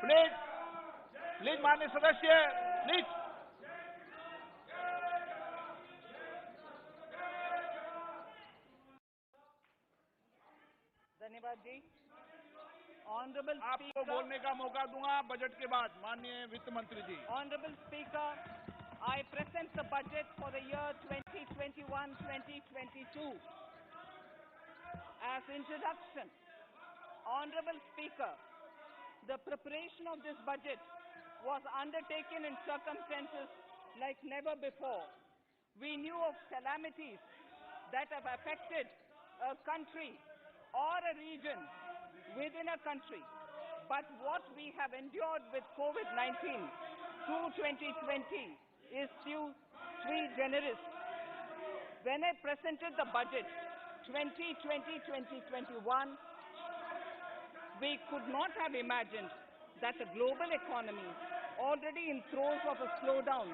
Please please माननीय सदस्य please. धन्यवाद जी। ऑनरेबल आपको बोलने का मौका दूंगा बजट के बाद, माननीय वित्त मंत्री जी। Honourable speaker, I present the budget for the year 2021-2022. As introduction, Honorable Speaker, the preparation of this budget was undertaken in circumstances like never before. We knew of calamities that have affected a country or a region within a country. But what we have endured with COVID-19 through 2020 is sui generis. When I presented the budget 2020-2021, we could not have imagined that the global economy, already in throes of a slowdown,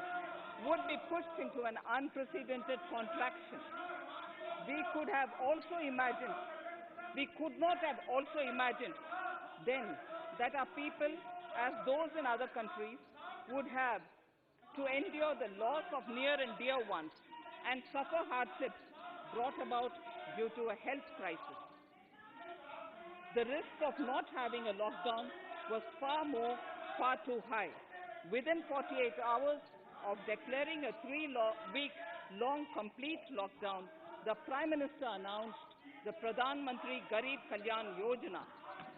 would be pushed into an unprecedented contraction. We could not have also imagined then that our people, as those in other countries, would have to endure the loss of near and dear ones and suffer hardships brought about due to a health crisis. The risk of not having a lockdown was far too high. Within 48 hours of declaring a 3-week-long complete lockdown, the Prime Minister announced the Pradhan Mantri Garib Kalyan Yojana,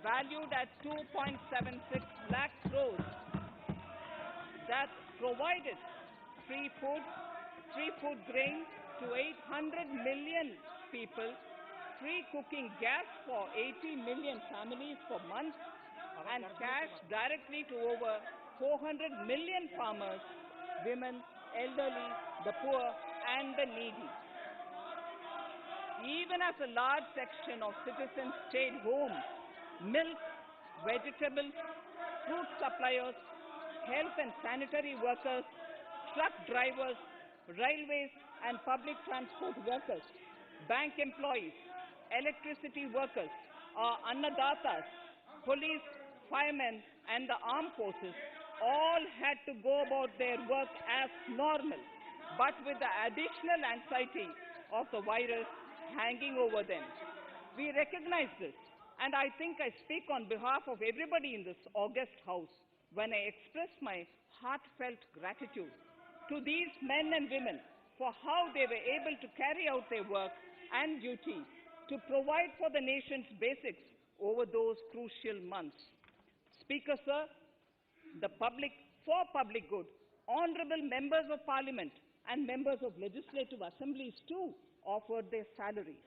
valued at 2.76 lakh crores, that provided free food grain to 800 million people, free cooking gas for 80 million families for months, and cash directly to over 400 million farmers, women, elderly, the poor, and the needy. Even as a large section of citizens stayed home, milk, vegetables, fruit suppliers, health and sanitary workers, truck drivers, railways and public transport workers, bank employees, electricity workers, our annadatas, police, firemen and the armed forces all had to go about their work as normal, but with the additional anxiety of the virus hanging over them. We recognize this, and I think I speak on behalf of everybody in this august house when I express my heartfelt gratitude to these men and women for how they were able to carry out their work and duty to provide for the nation's basics over those crucial months. Speaker, sir, for public good, honorable members of parliament and members of legislative assemblies too offered their salaries.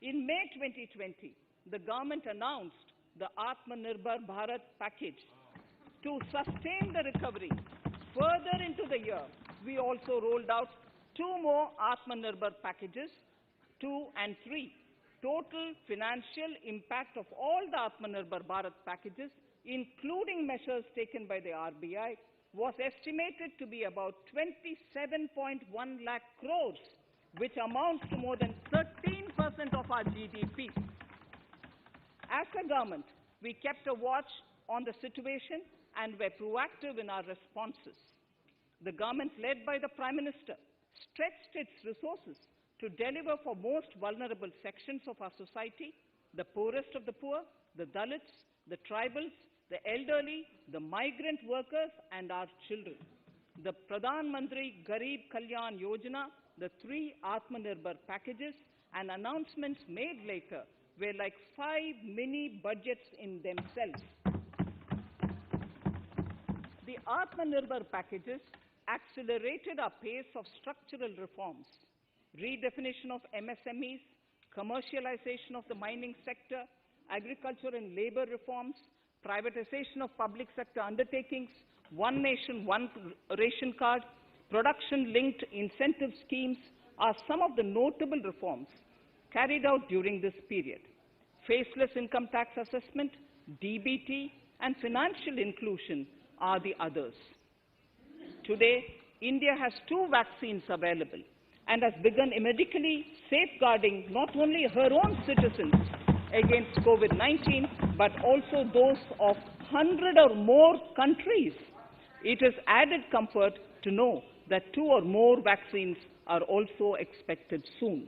In May 2020, the government announced the Atmanirbhar Bharat package. To sustain the recovery further into the year, we also rolled out 2 more Atmanirbhar packages, 2 and 3. Total financial impact of all the Atmanirbhar Bharat packages, including measures taken by the RBI, was estimated to be about 27.1 lakh crores, which amounts to more than 13% of our GDP. As a government, we kept a watch on the situation and were proactive in our responses. The government, led by the Prime Minister, stretched its resources to deliver for most vulnerable sections of our society, the poorest of the poor, the Dalits, the tribals, the elderly, the migrant workers, and our children. The Pradhan Mantri Garib Kalyan Yojana, the 3 Atmanirbhar packages, and announcements made later were like 5 mini budgets in themselves. The Atmanirbhar packages accelerated our pace of structural reforms, redefinition of MSMEs, commercialization of the mining sector, agriculture and labor reforms, privatization of public sector undertakings, one nation, one ration card, production-linked incentive schemes are some of the notable reforms carried out during this period. Faceless income tax assessment, DBT, and financial inclusion are the others. Today, India has 2 vaccines available and has begun medically safeguarding not only her own citizens against COVID-19, but also those of 100 or more countries. It is added comfort to know that 2 or more vaccines are also expected soon.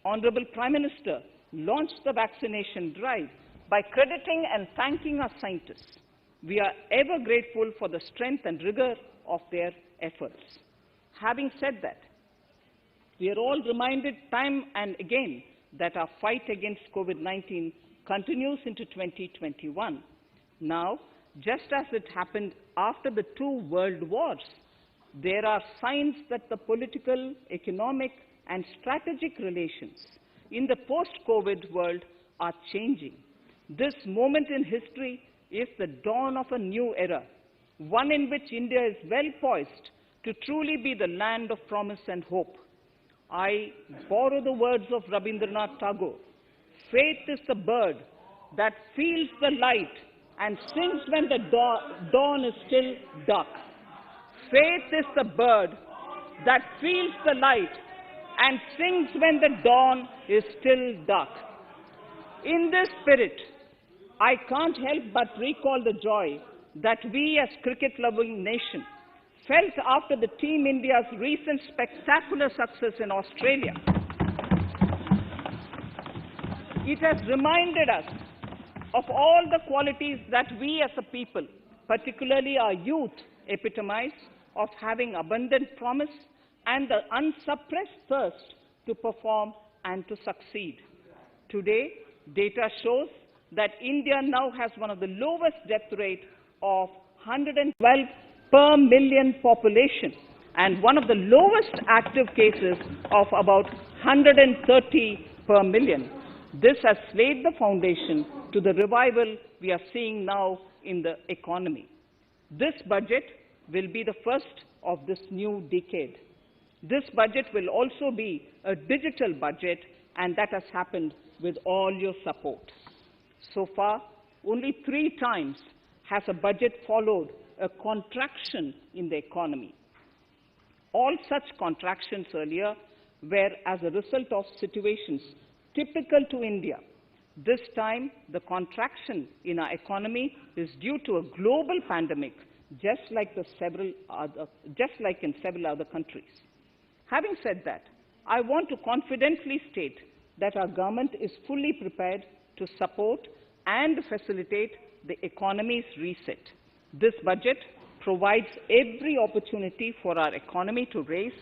Honorable Prime Minister launched the vaccination drive by crediting and thanking our scientists. We are ever grateful for the strength and rigor of their efforts. Having said that, we are all reminded time and again that our fight against COVID-19 continues into 2021. Now, just as it happened after the 2 world wars, there are signs that the political, economic, and strategic relations in the post-COVID world are changing. This moment in history is the dawn of a new era, one in which India is well poised to truly be the land of promise and hope. I borrow the words of Rabindranath Tagore. Faith is the bird that feels the light and sings when the dawn is still dark. Faith is the bird that feels the light and sings when the dawn is still dark. In this spirit, I can't help but recall the joy that we as cricket-loving nation felt after the Team India's recent spectacular success in Australia. It has reminded us of all the qualities that we as a people, particularly our youth, epitomize of having abundant promise and the unsuppressed thirst to perform and to succeed. Today, data shows that India now has one of the lowest death rate of 112 per million population and one of the lowest active cases of about 130 per million. This has laid the foundation to the revival we are seeing now in the economy. This budget will be the first of this new decade. This budget will also be a digital budget, and that has happened with all your support. So far, only 3 times has a budget followed a contraction in the economy. All such contractions earlier were as a result of situations typical to India. This time, the contraction in our economy is due to a global pandemic, just like in several other countries. Having said that, I want to confidently state that our government is fully prepared to support and facilitate the economy's reset. This budget provides every opportunity for our economy to raise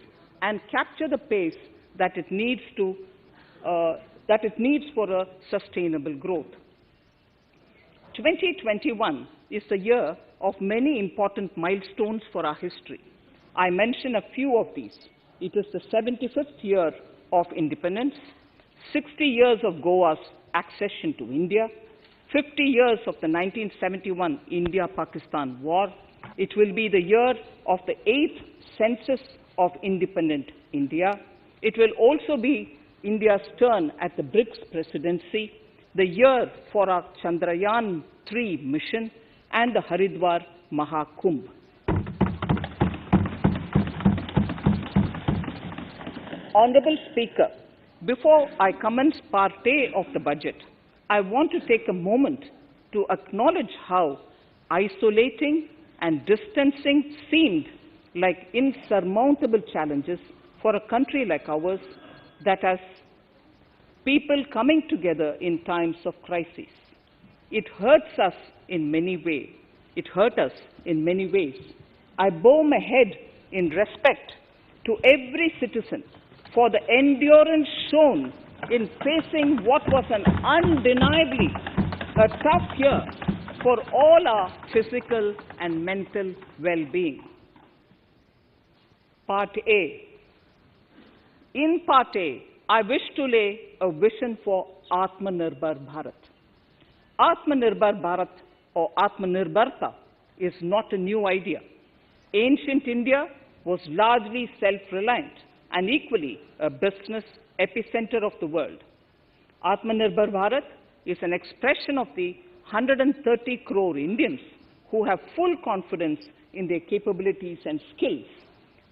and capture the pace that it needs for a sustainable growth. 2021 is the year of many important milestones for our history. I mention a few of these. It is the 75th year of independence, 60 years of Goa's accession to India, 50 years of the 1971 India-Pakistan War. It will be the year of the 8th census of independent India. It will also be India's turn at the BRICS presidency, the year for our Chandrayaan-3 mission, and the Haridwar Mahakumbh. Honorable Speaker, before I commence Part A of the budget, I want to take a moment to acknowledge how isolating and distancing seemed like insurmountable challenges for a country like ours that has people coming together in times of crisis. It hurts us in many ways. It hurt us in many ways. I bow my head in respect to every citizen for the endurance shown in facing what was an undeniably a tough year for all our physical and mental well-being. Part A. In Part A, I wish to lay a vision for Atmanirbhar Bharat. Atmanirbhar Bharat or Atmanirbharta is not a new idea. Ancient India was largely self-reliant and equally a business epicenter of the world. Atmanirbhar Bharat is an expression of the 130 crore Indians who have full confidence in their capabilities and skills.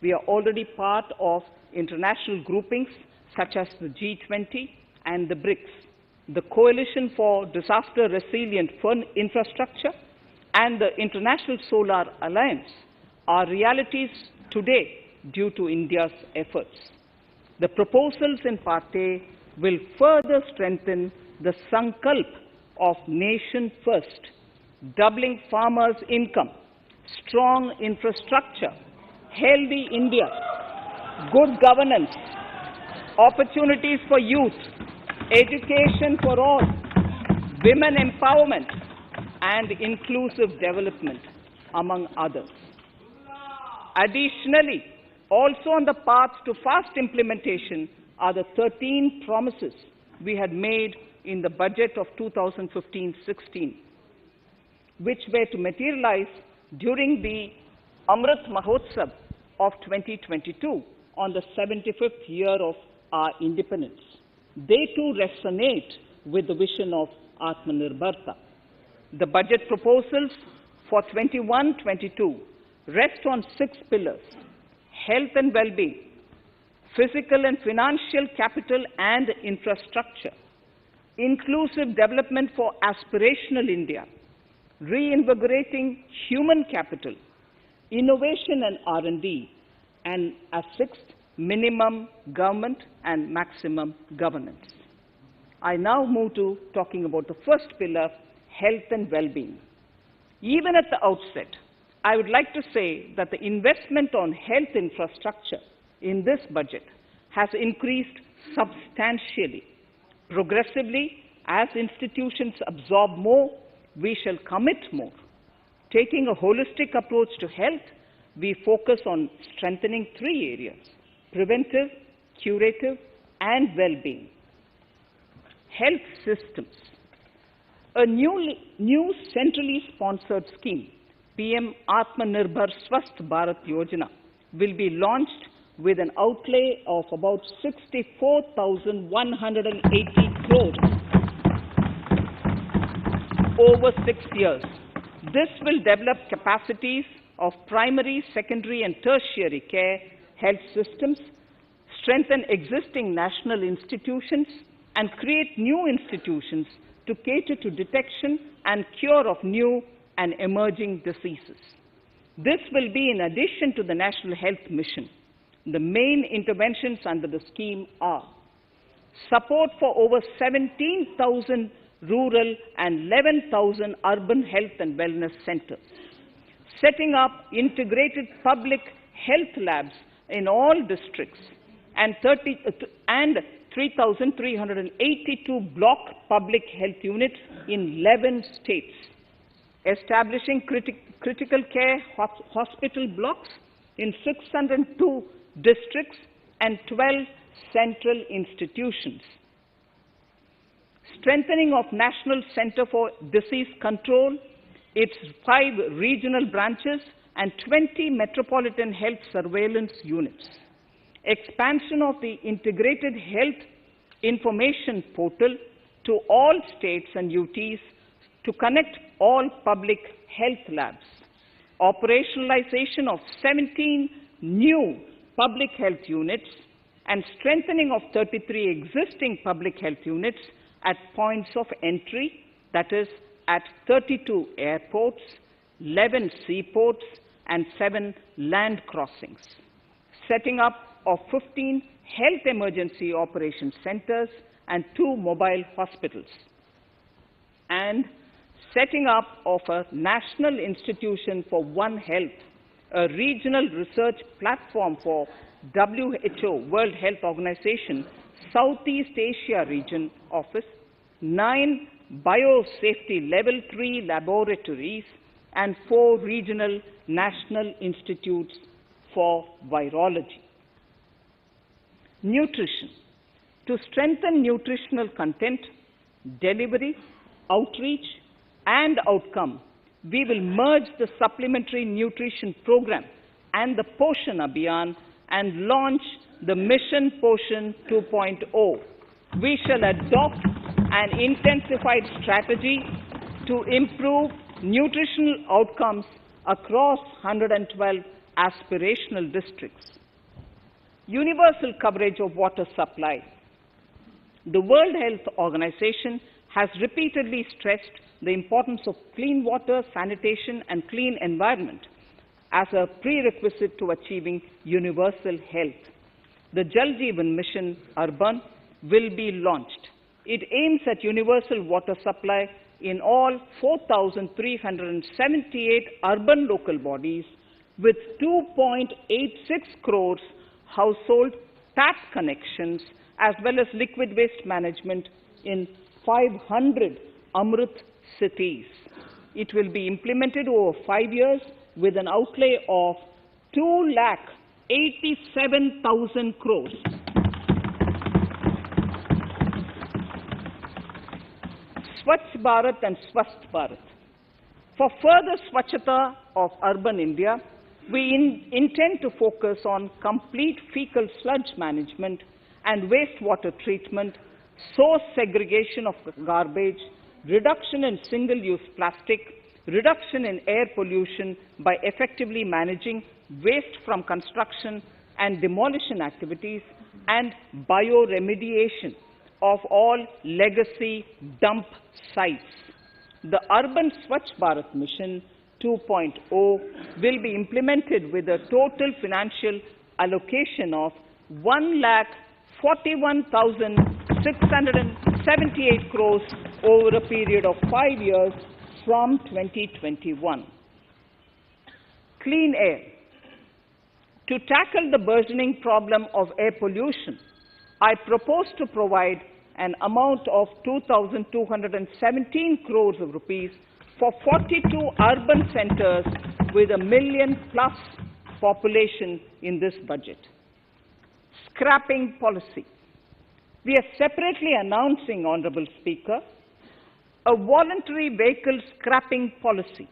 We are already part of international groupings such as the G20 and the BRICS. the Coalition for Disaster Resilient Infrastructure, and the International Solar Alliance are realities today due to India's efforts. The proposals in Part A will further strengthen the Sankalp of Nation First, doubling farmers' income, strong infrastructure, healthy India, good governance, opportunities for youth, education for all, women empowerment, and inclusive development, among others. Additionally, also on the path to fast implementation are the 13 promises we had made in the budget of 2015-16, which were to materialize during the Amrit Mahotsav of 2022 on the 75th year of our independence. They too resonate with the vision of Atmanirbharta. The budget proposals for 21-22 rest on 6 pillars: health and well-being, physical and financial capital and infrastructure, inclusive development for aspirational India, reinvigorating human capital, innovation and R&D, and as 6th, minimum government and maximum governance. I now move to talking about the first pillar, health and well-being. Even at the outset, I would like to say that the investment on health infrastructure in this budget has increased substantially. Progressively, as institutions absorb more, we shall commit more. Taking a holistic approach to health, we focus on strengthening 3 areas: preventive, curative, and well-being. Health systems. A new centrally sponsored scheme, PM Atmanirbhar Swasth Bharat Yojana, will be launched with an outlay of about 64,180 crores over 6 years. This will develop capacities of primary, secondary, and tertiary care health systems, strengthen existing national institutions, and create new institutions to cater to detection and cure of new and emerging diseases. This will be in addition to the National Health Mission. The main interventions under the scheme are support for over 17,000 rural and 11,000 urban health and wellness centers, setting up integrated public health labs in all districts, and 3,382 block public health units in 11 states, establishing critical care hospital blocks in 602 districts and 12 central institutions, strengthening of National Center for Disease Control, its 5 regional branches and 20 metropolitan health surveillance units, expansion of the integrated health information portal to all states and UTs to connect all public health labs, operationalization of 17 new public health units, and strengthening of 33 existing public health units at points of entry, that is, at 32 airports, 11 seaports, and 7 land crossings, setting up of 15 health emergency operations centers and 2 mobile hospitals, and setting up of a National Institution for One Health, a regional research platform for WHO, World Health Organization, Southeast Asia Region Office, 9 biosafety level 3 laboratories, and 4 regional national institutes for virology. Nutrition. To strengthen nutritional content, delivery, outreach, and outcome, we will merge the Supplementary Nutrition Program and the Poshan Abhiyan and launch the Mission Poshan 2.0. We shall adopt an intensified strategy to improve nutritional outcomes across 112 aspirational districts. Universal coverage of water supply. The World Health Organization has repeatedly stressed the importance of clean water, sanitation, and clean environment as a prerequisite to achieving universal health. The Jal Jeevan Mission Urban will be launched. It aims at universal water supply in all 4,378 urban local bodies with 2.86 crores household tap connections, as well as liquid waste management in 500 Amrit cities. It will be implemented over 5 years with an outlay of 2,87,000 crores. Swachh Bharat and Swasth Bharat. For further Swachhata of urban India, we intend to focus on complete fecal sludge management and wastewater treatment, source segregation of garbage, reduction in single-use plastic, reduction in air pollution by effectively managing waste from construction and demolition activities, and bioremediation of all legacy dump sites. The Urban Swachh Bharat Mission 2.0 will be implemented with a total financial allocation of 1,41,678 crores over a period of 5 years from 2021. Clean air. To tackle the burgeoning problem of air pollution, I propose to provide an amount of 2,217 crores of rupees for 42 urban centers with a million-plus population in this budget. Scrapping policy. We are separately announcing, Honorable Speaker, a voluntary vehicle scrapping policy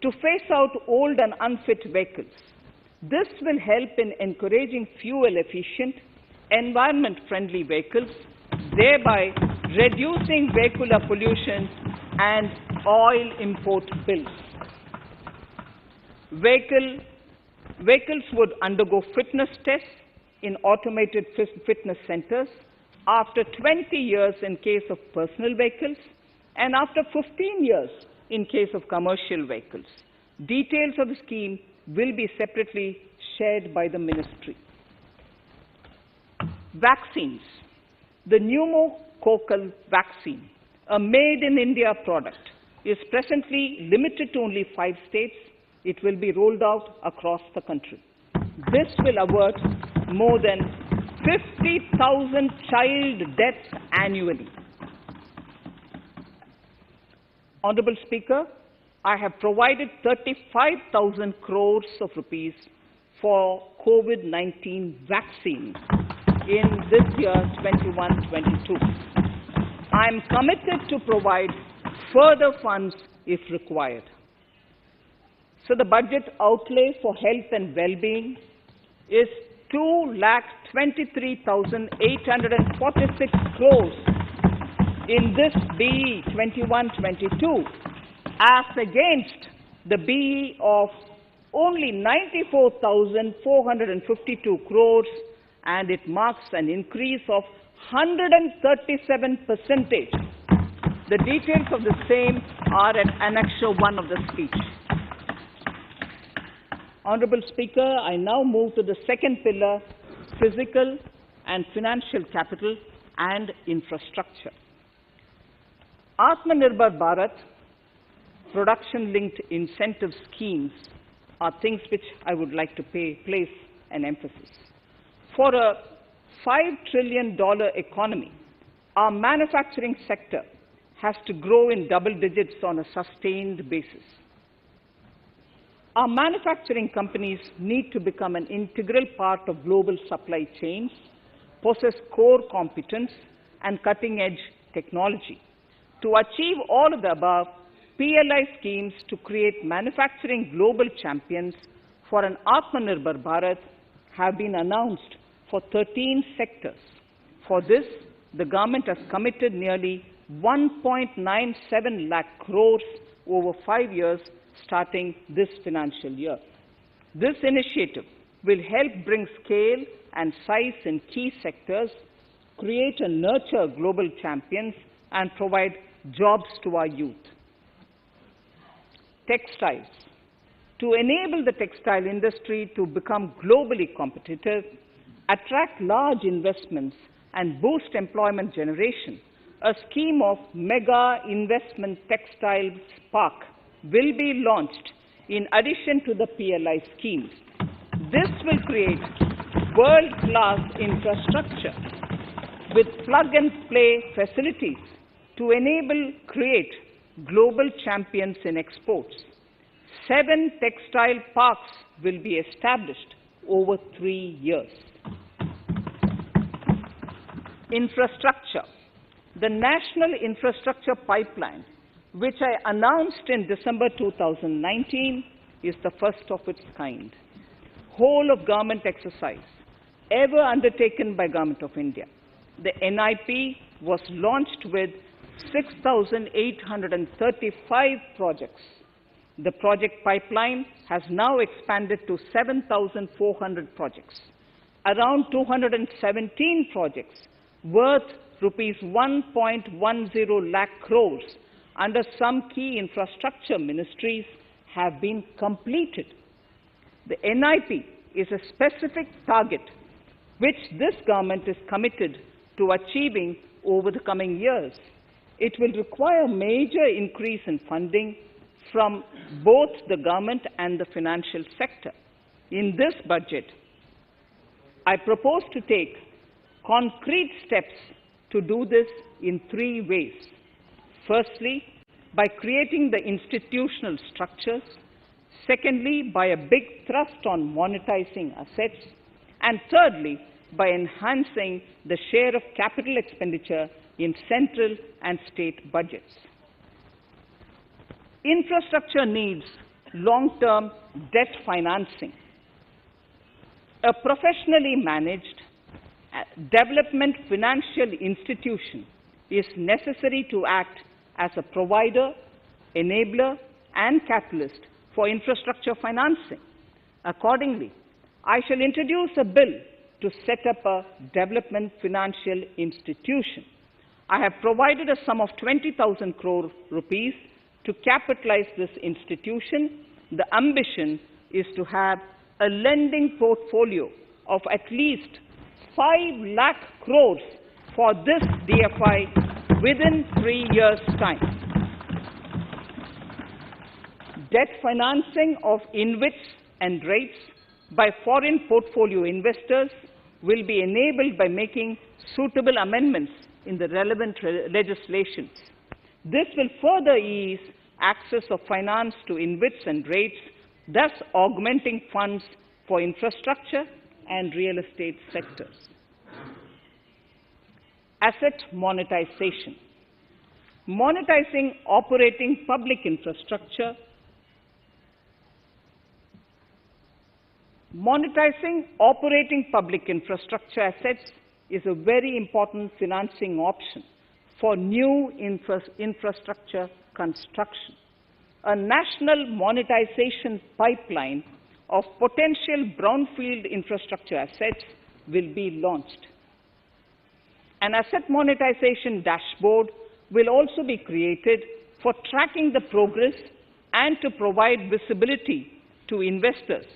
to phase out old and unfit vehicles. This will help in encouraging fuel-efficient, environment-friendly vehicles, thereby reducing vehicular pollution and oil import bills. Vehicles would undergo fitness tests in automated fitness centers after 20 years in case of personal vehicles and after 15 years in case of commercial vehicles. Details of the scheme will be separately shared by the ministry. Vaccines. The pneumococcal vaccine, a made-in-India product, is presently limited to only 5 states. It will be rolled out across the country. This will avert more than 50,000 child deaths annually. Honorable Speaker, I have provided 35,000 crores of rupees for COVID-19 vaccines in this year 21-22. I am committed to provide further funds if required. So the budget outlay for health and well-being is 2,23,846 crores in this BE 21-22, as against the BE of only 94,452 crores, and it marks an increase of 137%. The details of the same are at Annexure 1 of the speech. Honorable Speaker, I now move to the second pillar, physical and financial capital and infrastructure. Atmanirbhar Bharat, production-linked incentive schemes are things which I would like to place an emphasis. For a $5 trillion economy, our manufacturing sector has to grow in double digits on a sustained basis. Our manufacturing companies need to become an integral part of global supply chains, possess core competence and cutting-edge technology. To achieve all of the above, PLI schemes to create manufacturing global champions for an Atmanirbhar Bharat have been announced for 13 sectors. For this, the government has committed nearly 1.97 lakh crores over 5 years starting this financial year. This initiative will help bring scale and size in key sectors, create and nurture global champions and provide jobs to our youth. Textiles. To enable the textile industry to become globally competitive, attract large investments, and boost employment generation, a scheme of Mega Investment Textiles Park will be launched in addition to the PLI schemes. This will create world-class infrastructure with plug-and-play facilities to create global champions in exports. 7 textile parks will be established over 3 years. Infrastructure. The National Infrastructure Pipeline, which I announced in December 2019, is the first of its kind. Whole of government exercise ever undertaken by Government of India. The NIP was launched with 6,835 projects. The project pipeline has now expanded to 7,400 projects. Around 217 projects worth rupees 1.10 lakh crores under some key infrastructure ministries have been completed. The NIP is a specific target which this government is committed to achieving over the coming years. It will require major increase in funding from both the government and the financial sector. In this budget, I propose to take concrete steps to do this in 3 ways. Firstly, by creating the institutional structures. Secondly, by a big thrust on monetizing assets. And thirdly, by enhancing the share of capital expenditure in central and state budgets. Infrastructure needs long-term debt financing. A professionally managed development financial institution is necessary to act as a provider, enabler, and catalyst for infrastructure financing. Accordingly, I shall introduce a bill to set up a development financial institution. I have provided a sum of 20,000 crore rupees to capitalize this institution. The ambition is to have a lending portfolio of at least 5 lakh crores for this DFI within 3 years' time. Debt financing of InvITs and REITs by foreign portfolio investors will be enabled by making suitable amendments in the relevant legislations. This will further ease access of finance to InvITs and REITs, thus augmenting funds for infrastructure and real estate sectors. Asset monetization. Monetizing operating public infrastructure. Monetizing operating public infrastructure assets is a very important financing option for new infrastructure construction. A national monetization pipeline of potential brownfield infrastructure assets will be launched. An asset monetization dashboard will also be created for tracking the progress and to provide visibility to investors.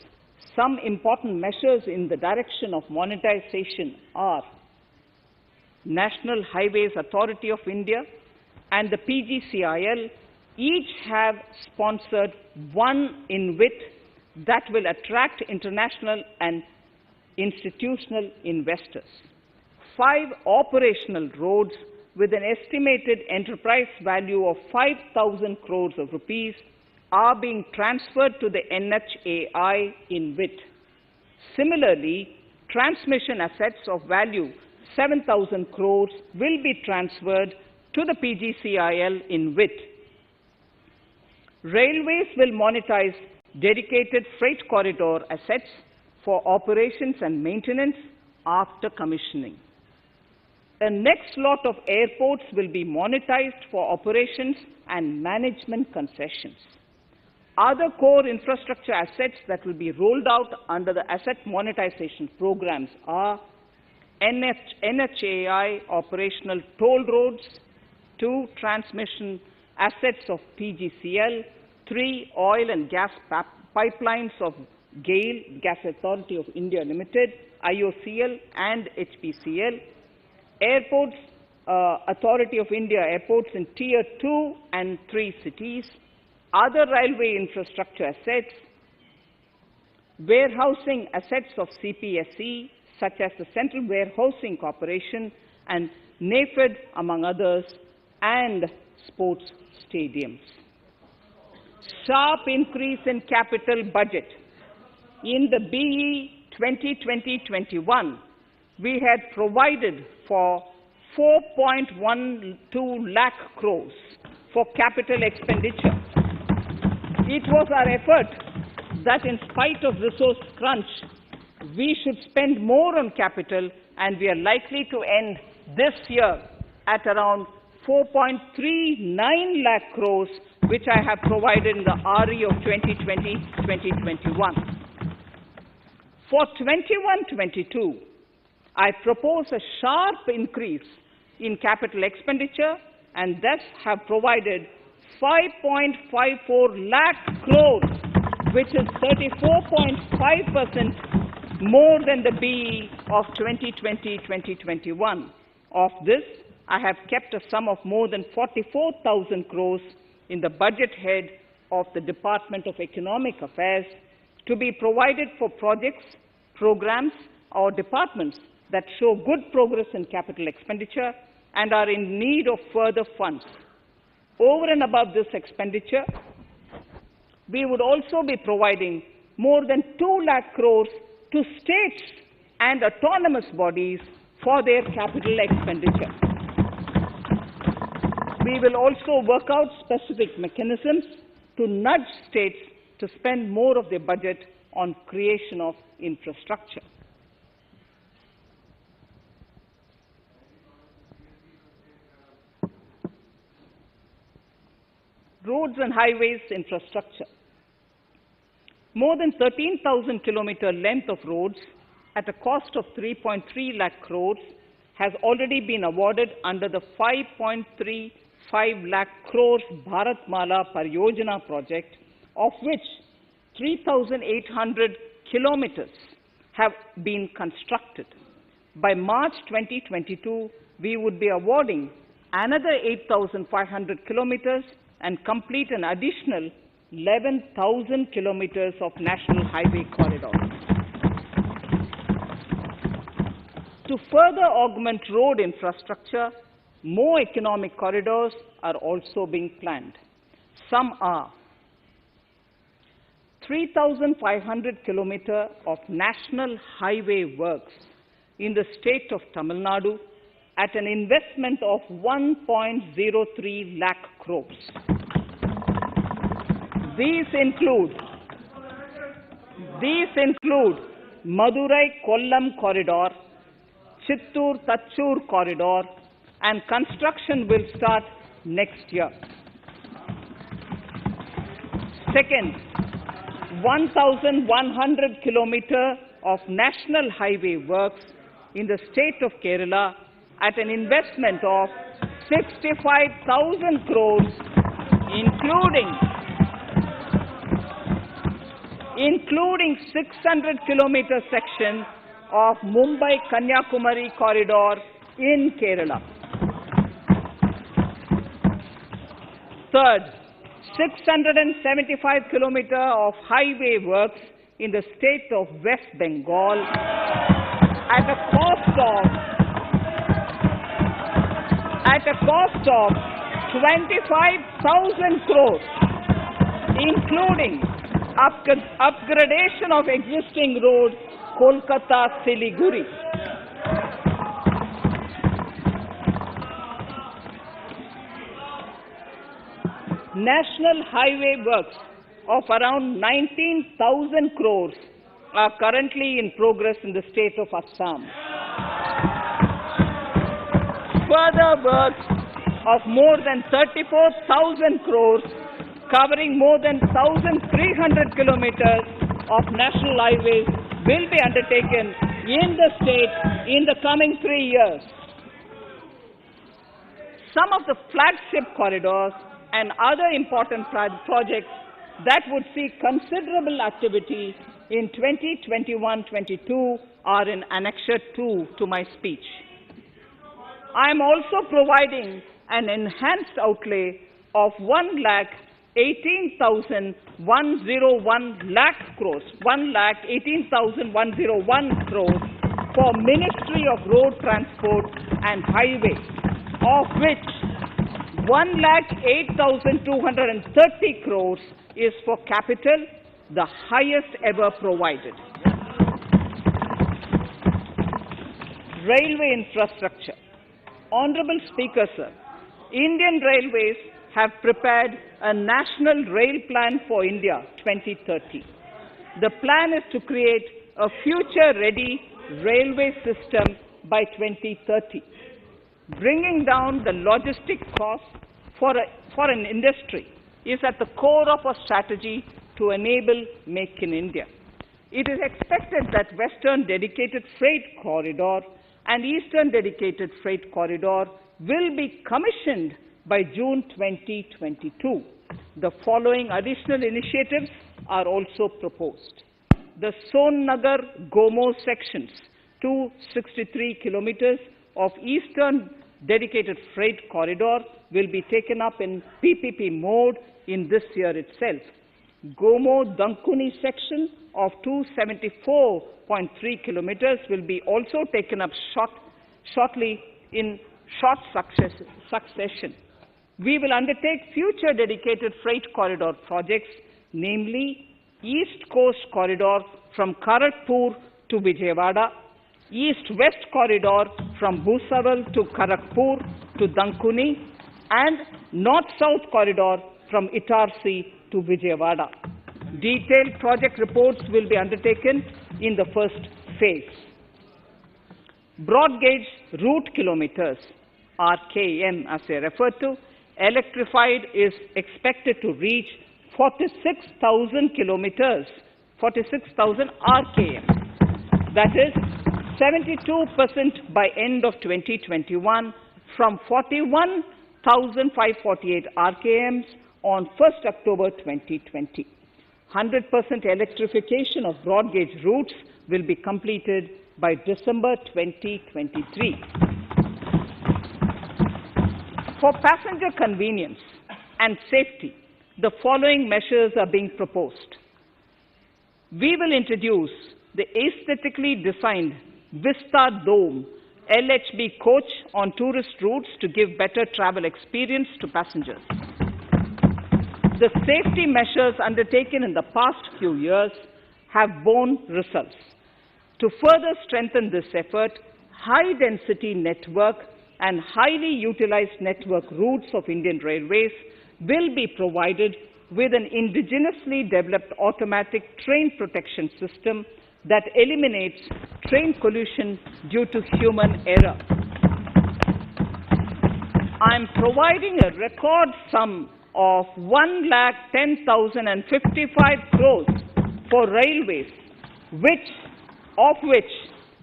Some important measures in the direction of monetization are National Highways Authority of India and the PGCIL each have sponsored one InvIT that will attract international and institutional investors. 5 operational roads with an estimated enterprise value of 5,000 crores of rupees are being transferred to the NHAI InvIT. Similarly, transmission assets of value 7,000 crores will be transferred to the PGCIL InvIT. Railways will monetize dedicated freight corridor assets for operations and maintenance after commissioning. The next lot of airports will be monetized for operations and management concessions. Other core infrastructure assets that will be rolled out under the asset monetization programs are NHAI operational toll roads, 2 transmission assets of PGCL, 3 oil and gas pipelines of GAIL, Gas Authority of India Limited, IOCL and HPCL, airports, Authority of India airports in Tier 2 and 3 cities, other railway infrastructure assets, warehousing assets of CPSE, such as the Central Warehousing Corporation and NAFED, among others, and sports stadiums. Sharp increase in capital budget. In the BE 2020-21, we had provided for 4.12 lakh crores for capital expenditure. It was our effort that in spite of resource crunch, we should spend more on capital, and we are likely to end this year at around 4.39 lakh crores, which I have provided in the RE of 2020-2021. For 21-22, I propose a sharp increase in capital expenditure and thus have provided 5.54 lakh crores, which is 34.5% more than the BE of 2020-2021. Of this, I have kept a sum of more than 44,000 crores in the budget head of the Department of Economic Affairs to be provided for projects, programs, or departments that show good progress in capital expenditure and are in need of further funds. Over and above this expenditure, we would also be providing more than 2 lakh crores to states and autonomous bodies for their capital expenditure. We will also work out specific mechanisms to nudge states to spend more of their budget on creation of infrastructure. Roads and highways infrastructure. More than 13,000 kilometer length of roads at a cost of 3.3 lakh crores has already been awarded under the 5.35 lakh crores Bharatmala Pariyojana project, of which 3,800 kilometers have been constructed. By March 2022, we would be awarding another 8,500 kilometers and complete an additional 11,000 kilometers of national highway corridors. To further augment road infrastructure, more economic corridors are also being planned. Some are 3,500 kilometers of national highway works in the state of Tamil Nadu at an investment of 1.03 lakh crores. These include Madurai-Kollam corridor, Chittoor-Tachur corridor, and construction will start next year. Second, 1,100 kilometers of national highway works in the state of Kerala at an investment of 65,000 crores, including 600 kilometer section of Mumbai-Kanyakumari corridor in Kerala. Third, 675 kilometers of highway works in the state of West Bengal at a cost of 25,000 crores, including upgradation of existing road Kolkata-Siliguri. National highway works of around 19,000 crores are currently in progress in the state of Assam. Further works of more than 34,000 crores covering more than 1,300 kilometers of national highways will be undertaken in the state in the coming 3 years. Some of the flagship corridors and other important projects that would see considerable activity in 2021-22 are in Annexure 2 to my speech. I am also providing an enhanced outlay of 1,18,101 crores for Ministry of Road Transport and Highways, of which 1,08,230 crores is for capital, the highest ever provided. Railway infrastructure. Honorable Speaker, sir, Indian Railways have prepared a National Rail Plan for India 2030. The plan is to create a future-ready railway system by 2030. Bringing down the logistic costs for an industry is at the core of our strategy to enable Make in India. It is expected that Western Dedicated Freight Corridor and Eastern Dedicated Freight Corridor will be commissioned by June 2022. The following additional initiatives are also proposed. The Sonnagar-Gomo sections, 263 kilometers of Eastern Dedicated Freight Corridor, will be taken up in PPP mode in this year itself. Gomo-Dankuni section of 274.3 kilometers will be also taken up shortly in short succession. We will undertake future dedicated freight corridor projects, namely East Coast Corridor from Kharagpur to Vijayawada, East-West Corridor from Bhusaval to Kharagpur to Dankuni, and North-South Corridor from Itarsi to Vijayawada. Detailed project reports will be undertaken in the first phase. Broad gauge route kilometers, RKM as I referred to, electrified is expected to reach 46,000 kilometers, 46,000 RKM. That is 72% by end of 2021 from 41,548 RKMs on 1st October 2020. 100% electrification of broad gauge routes will be completed by December 2023. For passenger convenience and safety, the following measures are being proposed. We will introduce the aesthetically designed Vista Dome LHB coach on tourist routes to give better travel experience to passengers. The safety measures undertaken in the past few years have borne results. To further strengthen this effort, high-density network and highly utilized network routes of Indian Railways will be provided with an indigenously developed automatic train protection system that eliminates train collision due to human error. I am providing a record sum of 1,10,055 crores for railways, of which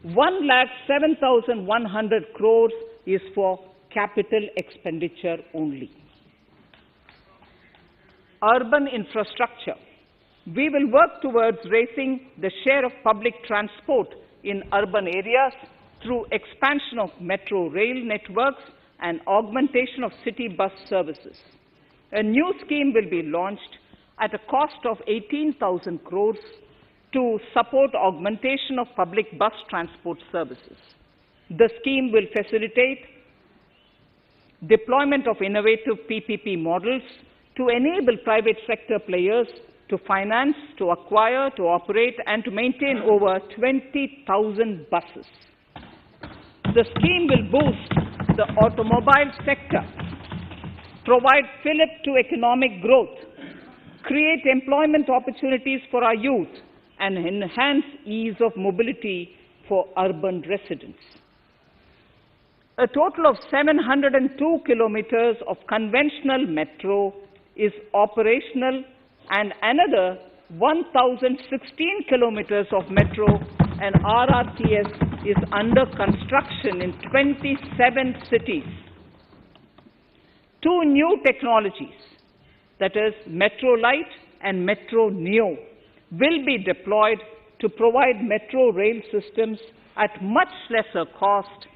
1,07,100 crores is for capital expenditure only. Urban infrastructure. We will work towards raising the share of public transport in urban areas through expansion of metro rail networks and augmentation of city bus services. A new scheme will be launched at a cost of 18,000 crores to support augmentation of public bus transport services. The scheme will facilitate deployment of innovative PPP models to enable private sector players to finance, to acquire, to operate, and to maintain over 20,000 buses. The scheme will boost the automobile sector, provide fillip to economic growth, create employment opportunities for our youth, and enhance ease of mobility for urban residents. A total of 702 kilometers of conventional metro is operational, and another 1,016 kilometers of metro and RRTS is under construction in 27 cities. 2 new technologies, that is Metro Light and Metro Neo, will be deployed to provide metro rail systems at much lesser cost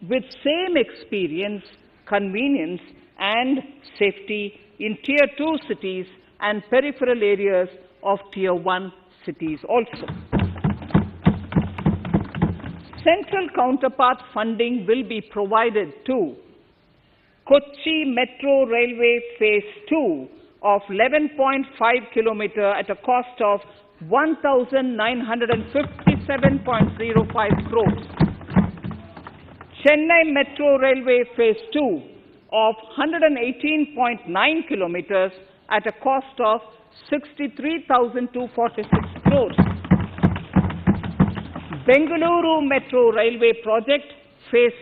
with same experience, convenience and safety in Tier 2 cities and peripheral areas of Tier 1 cities also. Central counterpart funding will be provided to Kochi Metro Railway Phase 2 of 11.5 km at a cost of 1,957.05 crores. Chennai Metro Railway Phase 2 of 118.9 kilometers at a cost of 63,246 crores. Bengaluru Metro Railway Project Phase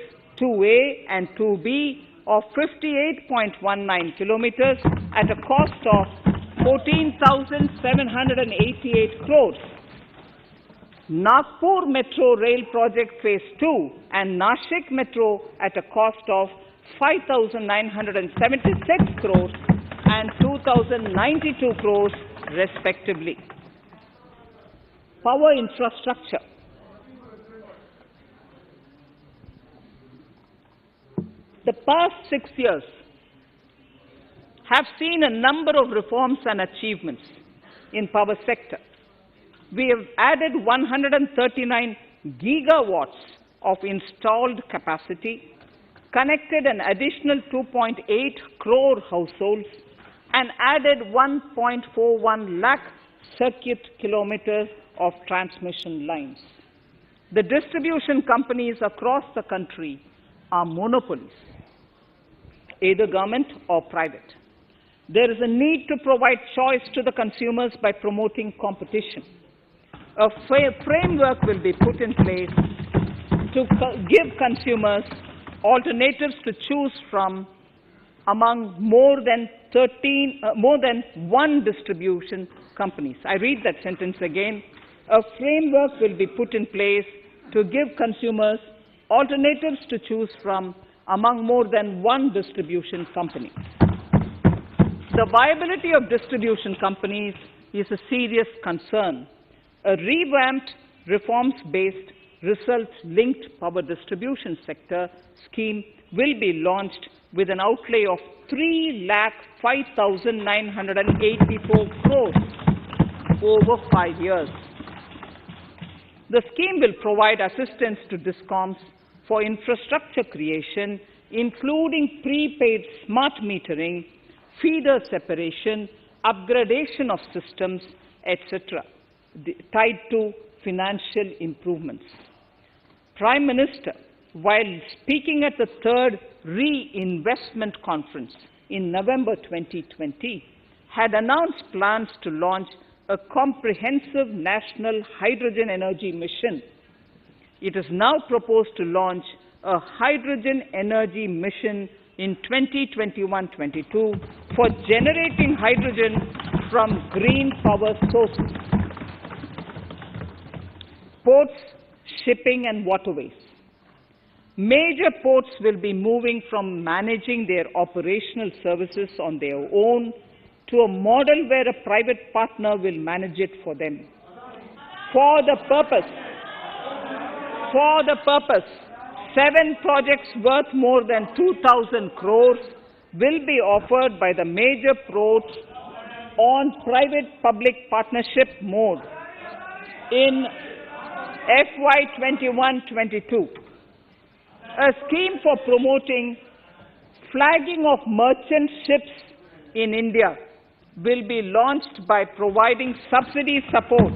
2A and 2B of 58.19 kilometers at a cost of 14,788 crores. Nagpur Metro Rail Project Phase 2 and Nashik Metro at a cost of 5,976 crores and 2,092 crores respectively. Power infrastructure. The past 6 years have seen a number of reforms and achievements in power sector. We have added 139 gigawatts of installed capacity, connected an additional 2.8 crore households, and added 1.41 lakh circuit kilometers of transmission lines. The distribution companies across the country are monopolies, either government or private. There is a need to provide choice to the consumers by promoting competition. A framework will be put in place to give consumers alternatives to choose from among more than one distribution companies. I read that sentence again. A framework will be put in place to give consumers alternatives to choose from among more than one distribution company. The viability of distribution companies is a serious concern. A revamped, reforms-based, results-linked power distribution sector scheme will be launched with an outlay of 3,05,984 crores over 5 years. The scheme will provide assistance to DISCOMs for infrastructure creation, including prepaid smart metering, feeder separation, upgradation of systems, etc., tied to financial improvements. Prime Minister, while speaking at the 3rd Reinvestment Conference in November 2020, had announced plans to launch a comprehensive national hydrogen energy mission. It is now proposed to launch a hydrogen energy mission in 2021-22 for generating hydrogen from green power sources. Ports, shipping and waterways. Major ports will be moving from managing their operational services on their own to a model where a private partner will manage it for them. For the purpose, 7 projects worth more than 2,000 crores will be offered by the major ports on private-public partnership mode in FY 21-22. A scheme for promoting flagging of merchant ships in India will be launched by providing subsidy support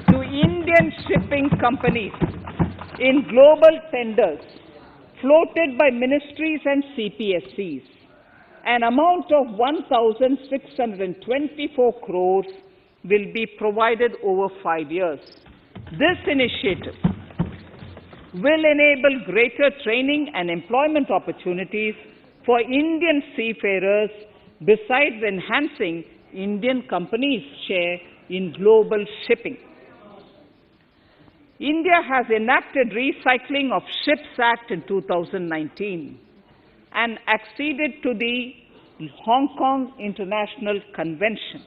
to Indian shipping companies in global tenders floated by ministries and CPSCs. An amount of 1,624 crores will be provided over 5 years. This initiative will enable greater training and employment opportunities for Indian seafarers, besides enhancing Indian companies' share in global shipping. India has enacted Recycling of Ships Act in 2019 and acceded to the Hong Kong International Convention.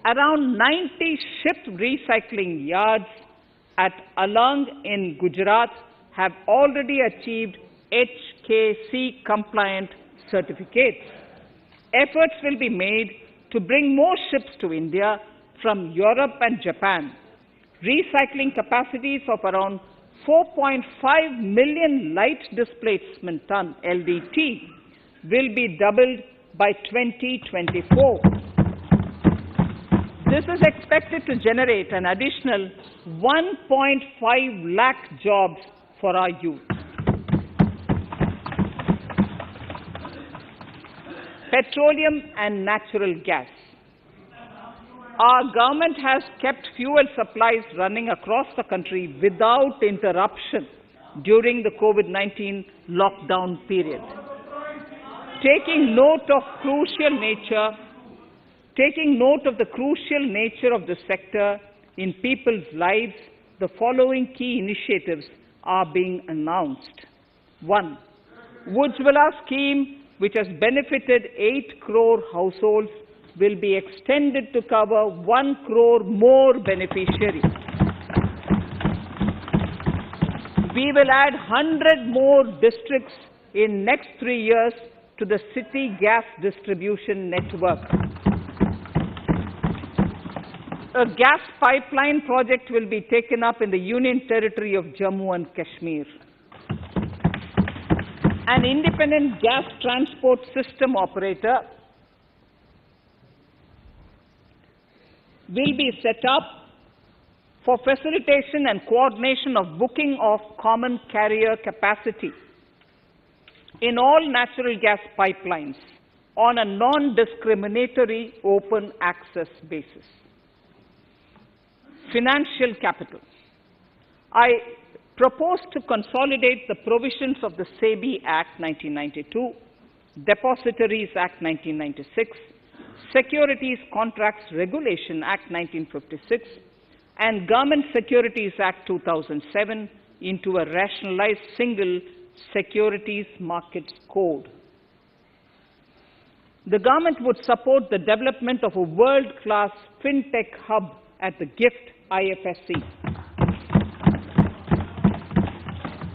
Around 90 ship recycling yards at Alang in Gujarat have already achieved HKC compliant certificates. Efforts will be made to bring more ships to India from Europe and Japan. Recycling capacities of around 4.5 million light displacement ton LDT will be doubled by 2024. This is expected to generate an additional 1.5 lakh jobs for our youth. Petroleum and natural gas. Our government has kept fuel supplies running across the country without interruption during the COVID-19 lockdown period. Taking note of the crucial nature of the sector in people's lives, the following key initiatives are being announced. 1. Ujjwala scheme, which has benefited 8 crore households, will be extended to cover 1 crore more beneficiaries. We will add 100 more districts in next 3 years to the city gas distribution network. A gas pipeline project will be taken up in the Union Territory of Jammu and Kashmir. An independent gas transport system operator will be set up for facilitation and coordination of booking of common carrier capacity in all natural gas pipelines on a non-discriminatory open access basis. Financial capital. I propose to consolidate the provisions of the SEBI Act 1992, Depositories Act 1996, Securities Contracts Regulation Act 1956, and Government Securities Act 2007 into a rationalized single Securities Markets Code. The government would support the development of a world-class fintech hub at the GIFT IFSC.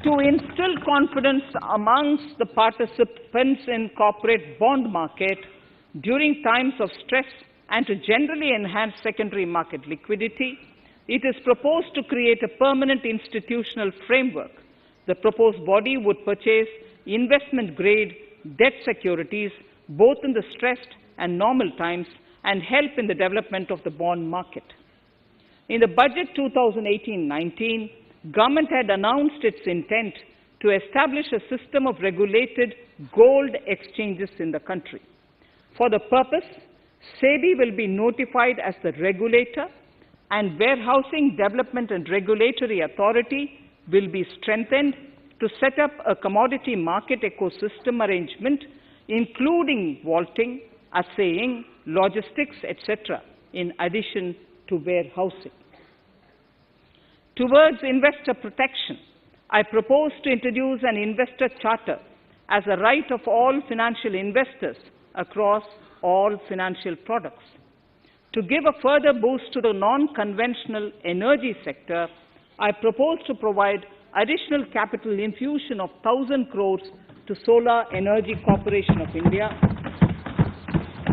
To instill confidence amongst the participants in corporate bond market during times of stress and to generally enhance secondary market liquidity, it is proposed to create a permanent institutional framework. The proposed body would purchase investment-grade debt securities both in the stressed and normal times and help in the development of the bond market. In the budget 2018-19, government had announced its intent to establish a system of regulated gold exchanges in the country. For the purpose, SEBI will be notified as the regulator, and Warehousing Development and Regulatory Authority will be strengthened to set up a commodity market ecosystem arrangement, including vaulting, assaying, logistics, etc., in addition to warehousing. Towards investor protection, I propose to introduce an investor charter as a right of all financial investors across all financial products. To give a further boost to the non-conventional energy sector, I propose to provide additional capital infusion of 1,000 crores to Solar Energy Corporation of India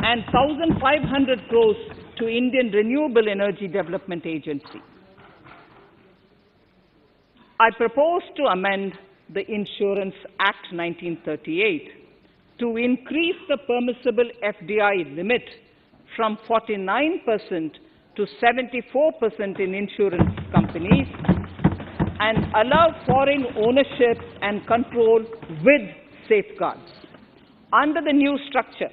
and 1,500 crores to Indian Renewable Energy Development Agency. I propose to amend the Insurance Act 1938 to increase the permissible FDI limit from 49% to 74% in insurance companies and allow foreign ownership and control with safeguards. Under the new structure,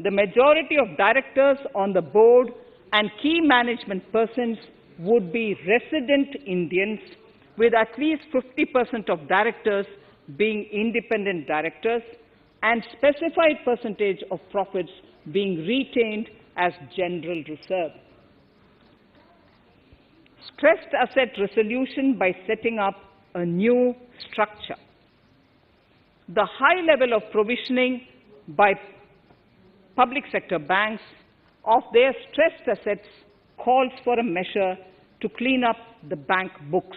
the majority of directors on the board and key management persons would be resident Indians, with at least 50% of directors being independent directors and specified percentage of profits being retained as general reserve. stressed asset resolution by setting up a new structure. The high level of provisioning by public sector banks of their stressed assets calls for a measure to clean up the bank books.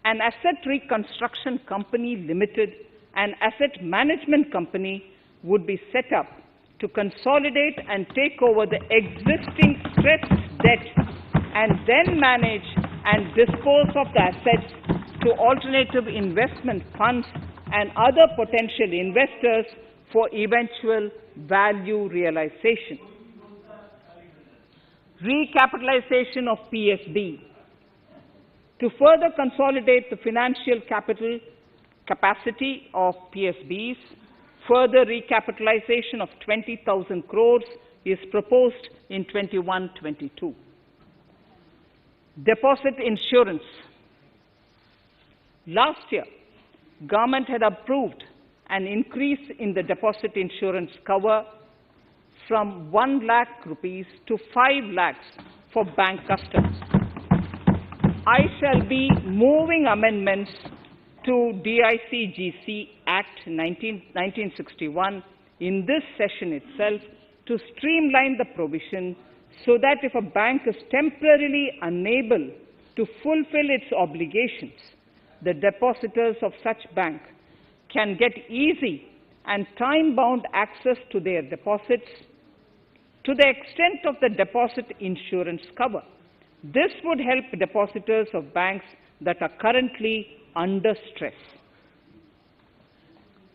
An asset reconstruction company limited, an asset management company would be set up to consolidate and take over the existing stressed debt and then manage and dispose of the assets to alternative investment funds and other potential investors for eventual value realization. Recapitalization of PSB. To further consolidate the financial capital capacity of PSBs, further recapitalization of 20,000 crores is proposed in 21-22. Deposit insurance. Last year, government had approved an increase in the deposit insurance cover from 1 lakh rupees to 5 lakhs for bank customers. I shall be moving amendments to DICGC Act 1961 in this session itself to streamline the provision so that if a bank is temporarily unable to fulfill its obligations, the depositors of such bank can get easy and time-bound access to their deposits to the extent of the deposit insurance cover. This would help depositors of banks that are currently under stress.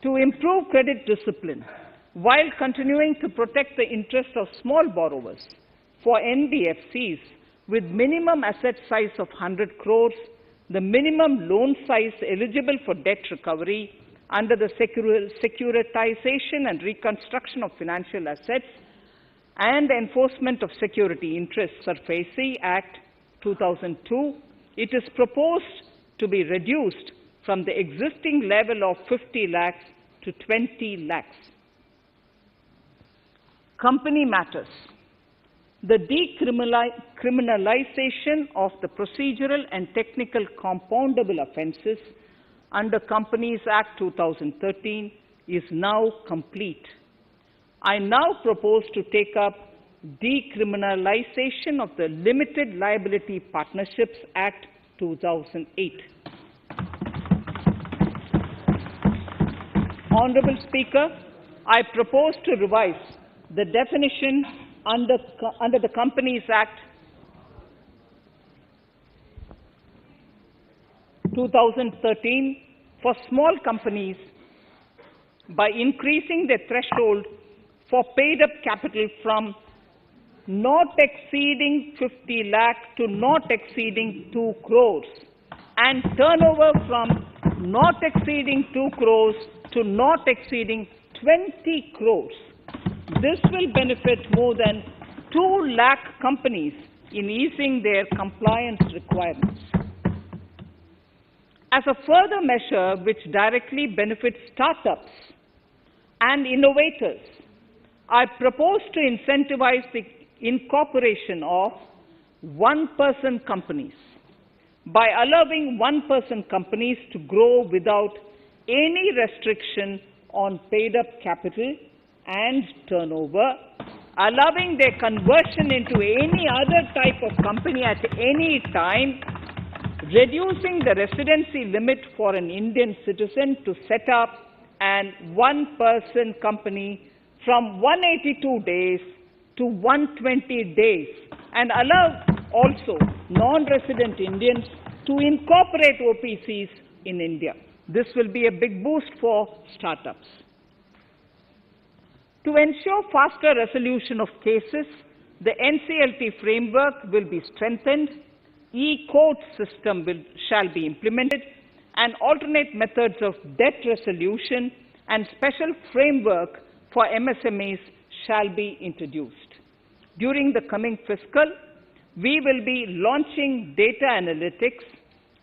To improve credit discipline, while continuing to protect the interests of small borrowers, for NBFCs with minimum asset size of 100 crores, the minimum loan size eligible for debt recovery under the Securitization and Reconstruction of Financial Assets and Enforcement of Security Interests, SARFAESI Act 2002, it is proposed to be reduced from the existing level of 50 lakhs to 20 lakhs. Company matters. The decriminalization of the procedural and technical compoundable offences under Companies Act 2013 is now complete. I now propose to take up decriminalization of the Limited Liability Partnerships Act 2008. Honourable Speaker, I propose to revise the definition under the Companies Act 2013 for small companies by increasing the threshold for paid-up capital from not exceeding 50 lakh to not exceeding 2 crores and turnover from not exceeding 2 crores to not exceeding 20 crores. This will benefit more than 2 lakh companies in easing their compliance requirements. As a further measure which directly benefits startups and innovators, I propose to incentivize the incorporation of one-person companies by allowing one-person companies to grow without any restriction on paid-up capital and turnover, allowing their conversion into any other type of company at any time, reducing the residency limit for an Indian citizen to set up an one-person company from 182 days to 120 days, and allow also non-resident Indians to incorporate OPCs in India. This will be a big boost for startups. To ensure faster resolution of cases, the NCLT framework will be strengthened, e-court system shall be implemented, and alternate methods of debt resolution and special framework for MSMEs shall be introduced. During the coming fiscal, we will be launching data analytics,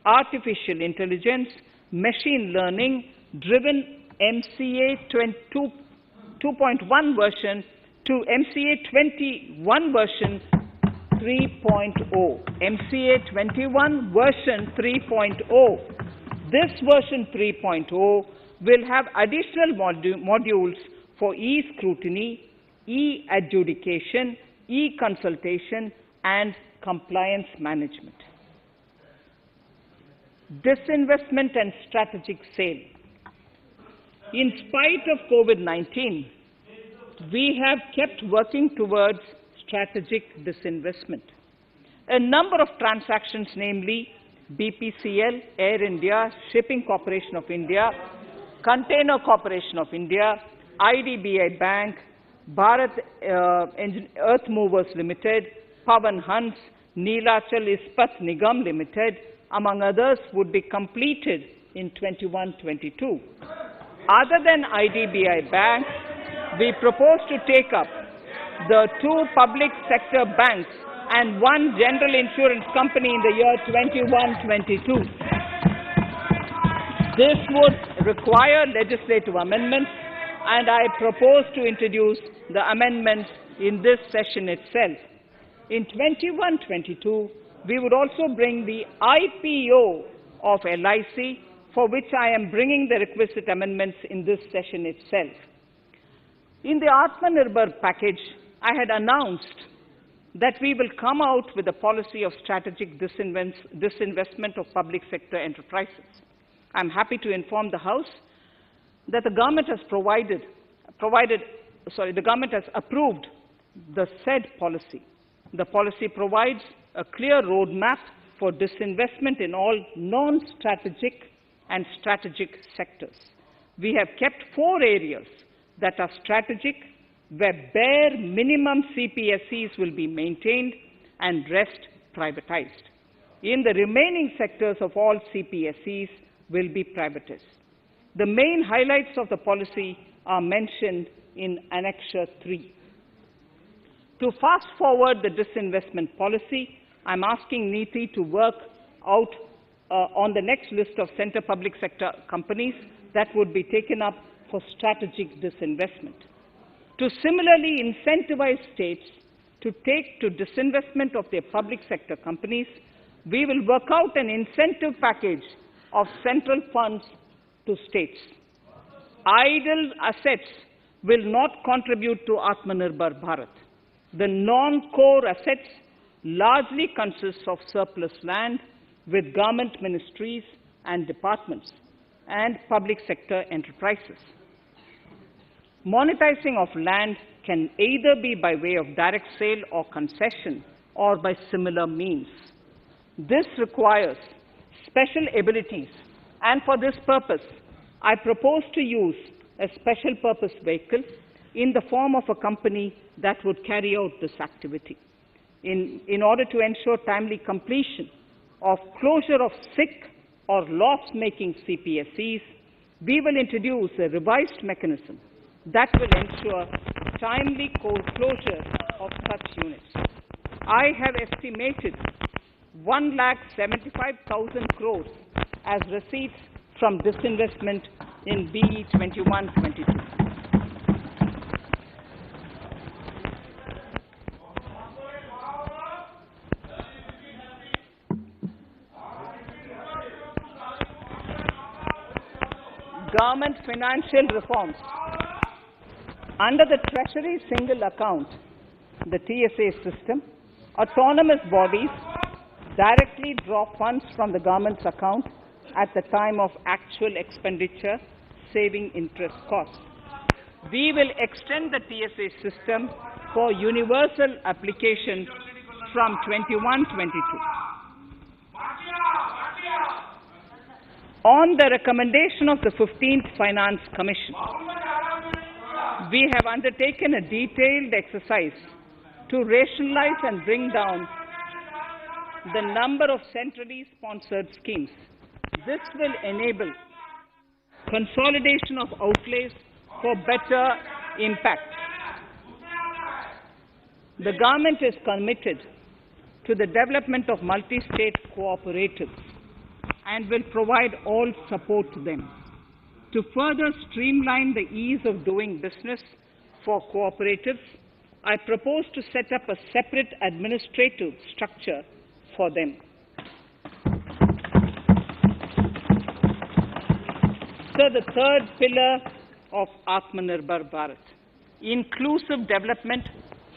artificial intelligence, machine learning driven MCA 2.1 version to MCA 21 version 3.0, MCA 21 version 3.0. This version 3.0 will have additional modules for e-scrutiny, e-adjudication, e-consultation, and compliance management. Disinvestment and strategic sale. In spite of COVID-19, we have kept working towards strategic disinvestment. A number of transactions, namely BPCL, Air India, Shipping Corporation of India, Container Corporation of India, IDBI Bank, Bharat Earth Movers Limited, Pawan Hans, Neelachal Ispat Nigam Limited, among others, would be completed in 21-22. Other than IDBI Bank, we propose to take up the 2 public sector banks and 1 general insurance company in the year 21-22. This would require legislative amendments, and I propose to introduce the amendments in this session itself. In 21-22, we would also bring the IPO of LIC, for which I am bringing the requisite amendments in this session itself. In the Atmanirbhar package, I had announced that we will come out with a policy of strategic disinvestment of public sector enterprises. I'm happy to inform the House that the government has the government has approved the said policy. The policy provides a clear roadmap for disinvestment in all non-strategic and strategic sectors. We have kept 4 areas that are strategic, where bare minimum CPSEs will be maintained and rest privatized. In the remaining sectors of all CPSEs will be privatized. The main highlights of the policy are mentioned in Annexure 3. To fast forward the disinvestment policy, I'm asking NITI to work out on the next list of centre public sector companies that would be taken up for strategic disinvestment. To similarly incentivize states to take to disinvestment of their public sector companies, we will work out an incentive package of central funds to states. Idle assets will not contribute to Atmanirbhar Bharat. The non-core assets largely consist of surplus land with government ministries and departments and public sector enterprises. Monetizing of land can either be by way of direct sale or concession, or by similar means. This requires special abilities, and for this purpose, I propose to use a special purpose vehicle in the form of a company that would carry out this activity. In order to ensure timely completion of closure of sick or loss-making CPSEs, we will introduce a revised mechanism that will ensure timely closure of such units. I have estimated 1,75,000 crores as receipts from disinvestment in BE 21-22. Government financial reforms. Under the Treasury Single Account, the TSA system, autonomous bodies directly draw funds from the government's account at the time of actual expenditure, saving interest costs. We will extend the TSA system for universal application from 21-22. On the recommendation of the 15th Finance Commission, we have undertaken a detailed exercise to rationalize and bring down the number of centrally sponsored schemes. This will enable consolidation of outlays for better impact. The government is committed to the development of multi-state cooperatives and will provide all support to them. To further streamline the ease of doing business for cooperatives, I propose to set up a separate administrative structure for them. So the third pillar of Atmanirbhar Bharat, inclusive development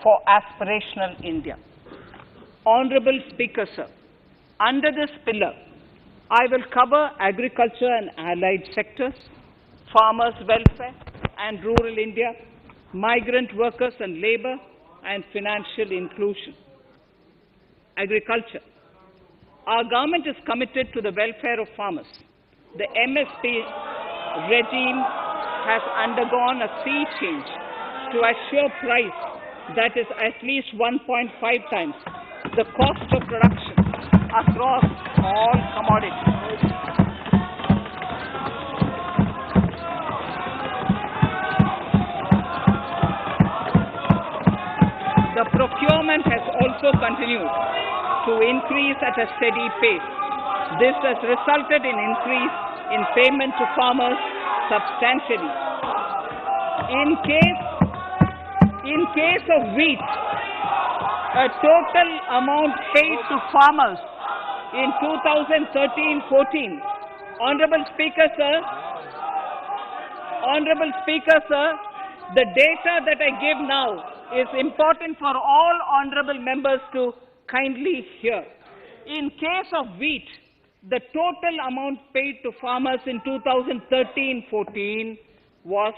for aspirational India. Honorable Speaker, sir, under this pillar, I will cover agriculture and allied sectors, farmers' welfare and rural India, migrant workers and labor, and financial inclusion. Agriculture. Our government is committed to the welfare of farmers. The MSP regime has undergone a sea change to assure price that is at least 1.5 times the cost of production across all commodities. The procurement has also continued to increase at a steady pace. This has resulted in increase in payment to farmers substantially. In case of wheat, a total amount paid to farmers in 2013-14, Honorable Speaker, sir, the data that I give now is important for all honorable members to kindly hear. In case of wheat, the total amount paid to farmers in 2013-14 was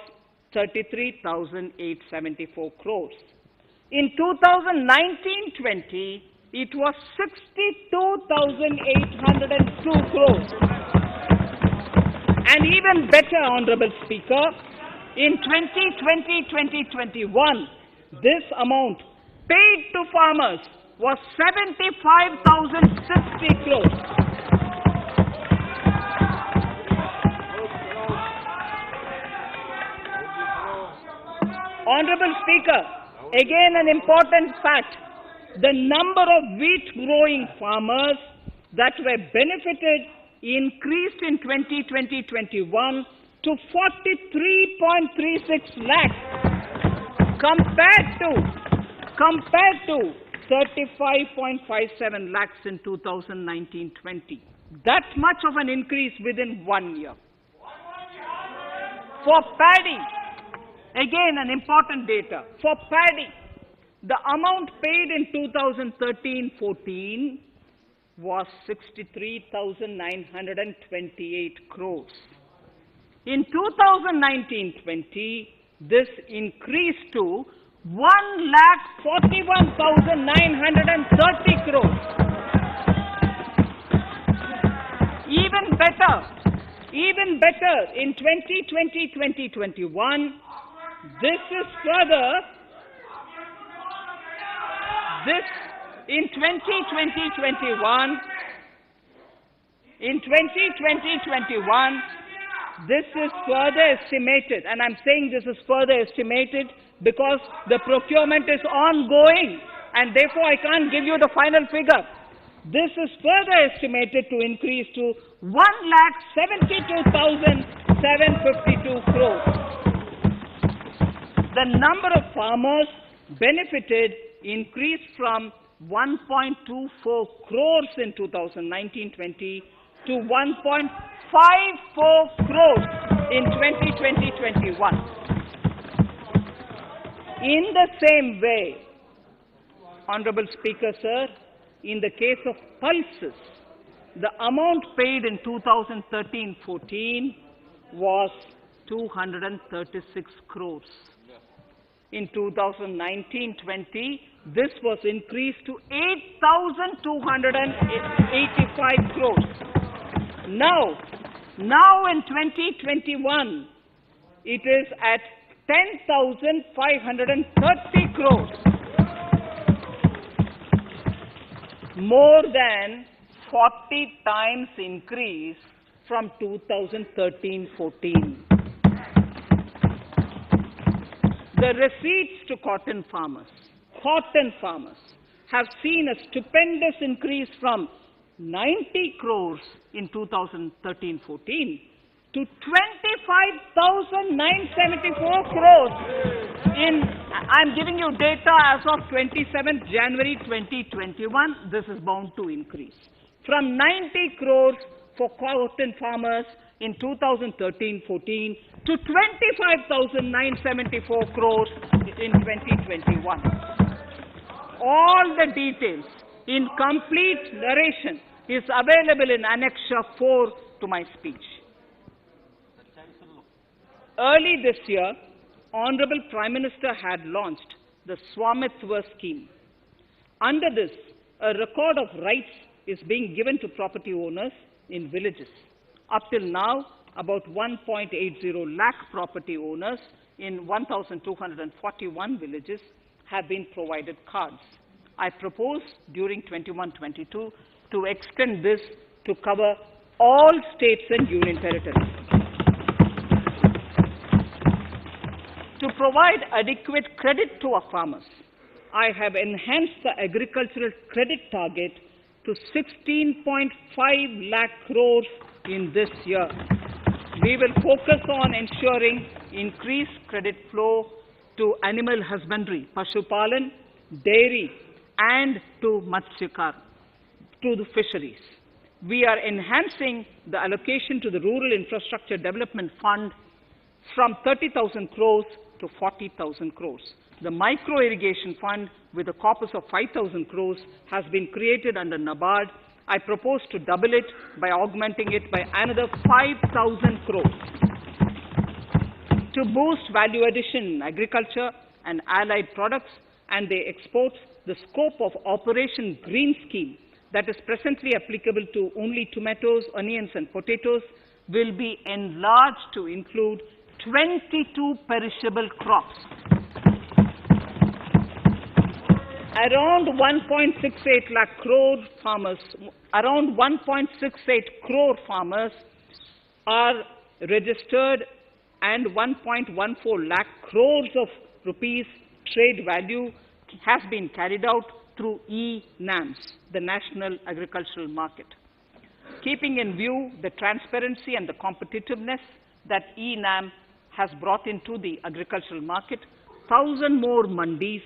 33,874 crores. In 2019-20, it was 62,802 crores. And even better, Honorable Speaker, in 2020-2021, this amount paid to farmers was 75,060 crores. Honorable Speaker, again an important fact, the number of wheat growing farmers that were benefited increased in 2020-21 to 43.36 lakhs compared to 35.57 lakhs in 2019-20. That much of an increase within 1 year. For paddy, again an important data. For paddy, the amount paid in 2013-14 was 63,928 crores. In 2019-20, this increased to 1,41,930 crores. Even better, in 2020-2021, in 2020-21, this is further estimated, and I'm saying this is further estimated because the procurement is ongoing, and therefore I can't give you the final figure. This is further estimated to increase to 1,72,752 crores. The number of farmers benefited increased from 1.24 crores in 2019-20 to 1.54 crores in 2020-21. In the same way, Honorable Speaker, sir, in the case of pulses, the amount paid in 2013-14 was 236 crores. In 2019-20, this was increased to 8,285 crores. Now in 2021, it is at 10,530 crores. More than 40 times increase from 2013-14. The receipts to cotton farmers have seen a stupendous increase from 90 crores in 2013-14 to 25,974 crores in I'm giving you data as of 27th January 2021. This is bound to increase. From 90 crores for cotton farmers in 2013-14 to 25,974 crores in 2021. All the details in complete narration is available in Annexure 4 to my speech. Early this year, Honorable Prime Minister had launched the Swamitva scheme. Under this, a record of rights is being given to property owners in villages. Up till now, about 1.80 lakh property owners in 1,241 villages have been provided cards. I propose during 21-22 to extend this to cover all states and union territories. To provide adequate credit to our farmers, I have enhanced the agricultural credit target to 16.5 lakh crores in this year. We will focus on ensuring increased credit flow to animal husbandry, Pashupalan, dairy, and to Matsyakar, to the fisheries. We are enhancing the allocation to the Rural Infrastructure Development Fund from 30,000 crores to 40,000 crores. The Micro Irrigation Fund, with a corpus of 5,000 crores, has been created under NABARD. I propose to double it by augmenting it by another 5,000 crores. To boost value addition in agriculture and allied products and their exports, the scope of Operation Green Scheme, that is presently applicable to only tomatoes, onions, and potatoes, will be enlarged to include 22 perishable crops. Around 1.68 lakh crore farmers, around 1.68 crore farmers are registered, and 1.14 lakh crores of rupees trade value has been carried out through e-NAMs, the National Agricultural Market. Keeping in view the transparency and the competitiveness that e-NAM has brought into the agricultural market, 1,000 more mandis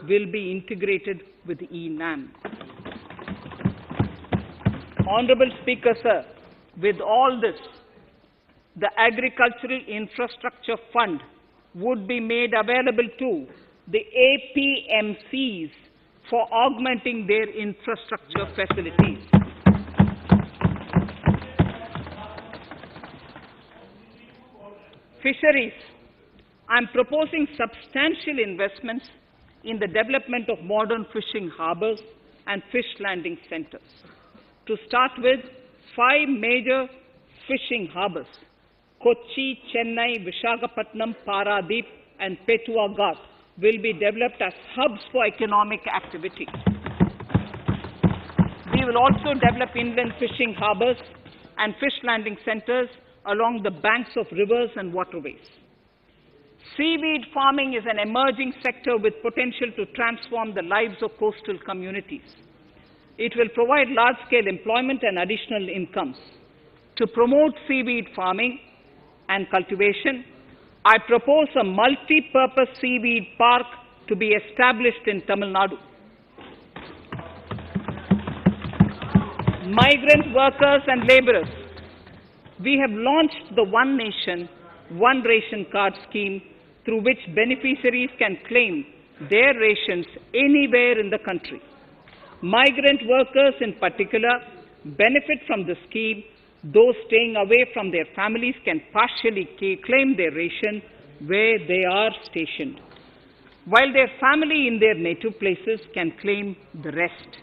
will be integrated with e-NAM. Honorable Speaker, sir, with all this, the Agricultural Infrastructure Fund would be made available to the APMCs for augmenting their infrastructure facilities. Fisheries. I'm proposing substantial investments in the development of modern fishing harbors and fish landing centers. To start with, 5 major fishing harbors, Kochi, Chennai, Visakhapatnam, Paradip, and Petua Ghat, will be developed as hubs for economic activity. We will also develop inland fishing harbors and fish landing centers along the banks of rivers and waterways. Seaweed farming is an emerging sector with potential to transform the lives of coastal communities. It will provide large-scale employment and additional incomes. To promote seaweed farming and cultivation, I propose a multi-purpose seaweed park to be established in Tamil Nadu. Migrant workers and laborers. We have launched the One Nation, One Ration Card scheme, through which beneficiaries can claim their rations anywhere in the country. Migrant workers in particular benefit from the scheme. Those staying away from their families can partially claim their ration where they are stationed, while their family in their native places can claim the rest.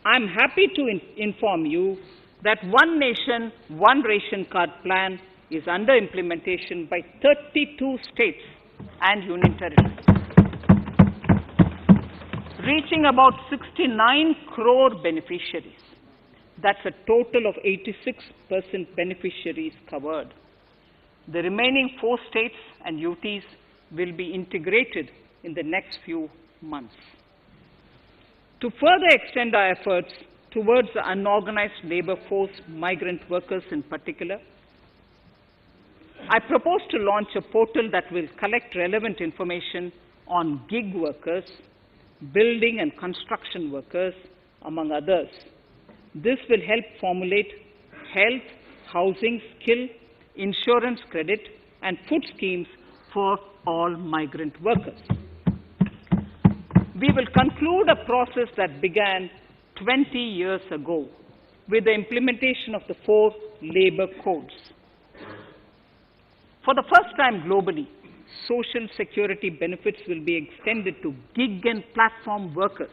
I am happy to inform you that One Nation, One Ration Card plan is under implementation by 32 states and union territories, reaching about 69 crore beneficiaries. That's a total of 86% beneficiaries covered. The remaining 4 states and UTs will be integrated in the next few months. To further extend our efforts towards the unorganized labor force, migrant workers in particular, I propose to launch a portal that will collect relevant information on gig workers, building and construction workers, among others. This will help formulate health, housing, skill, insurance credit, and food schemes for all migrant workers. We will conclude a process that began 20 years ago with the implementation of the 4 labor codes. For the first time globally, social security benefits will be extended to gig and platform workers.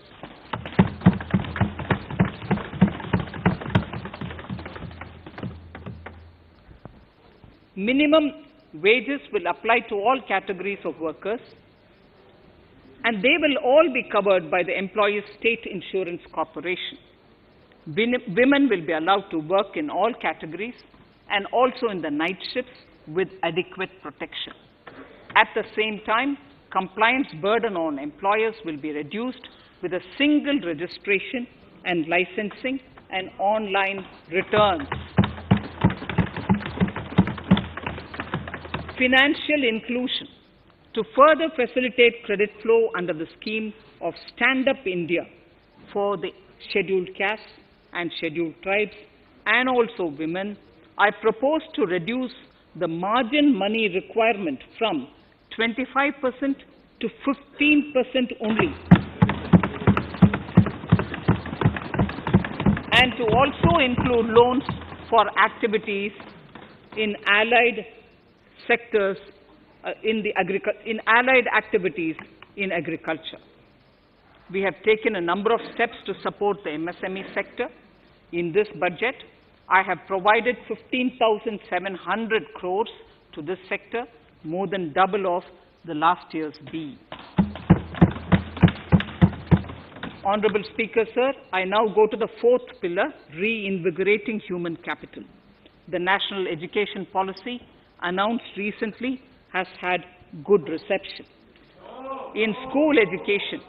Minimum wages will apply to all categories of workers, and they will all be covered by the Employees State Insurance Corporation. Women will be allowed to work in all categories and also in the night shifts with adequate protection. At the same time, compliance burden on employers will be reduced with a single registration and licensing and online returns. Financial inclusion. To further facilitate credit flow under the scheme of Stand Up India for the scheduled castes and scheduled tribes and also women, I propose to reduce the margin money requirement from 25% to 15% only, and to also include loans for activities in allied sectors in allied activities in agriculture. We have taken a number of steps to support the MSME sector. In this budget, I have provided 15,700 crores to this sector, more than double of the last year's BE. Honorable Speaker, sir, I now go to the 4th pillar, reinvigorating human capital. The national education policy announced recently has had good reception. In school education,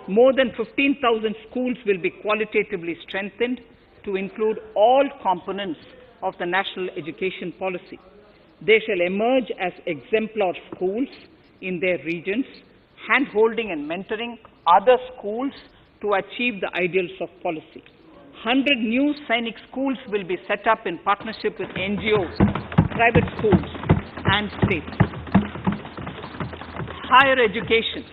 more than 15,000 schools will be qualitatively strengthened to include all components of the national education policy. They shall emerge as exemplar schools in their regions, hand-holding and mentoring other schools to achieve the ideals of policy. 100 new Sainik schools will be set up in partnership with NGOs, private schools, and states. Higher education.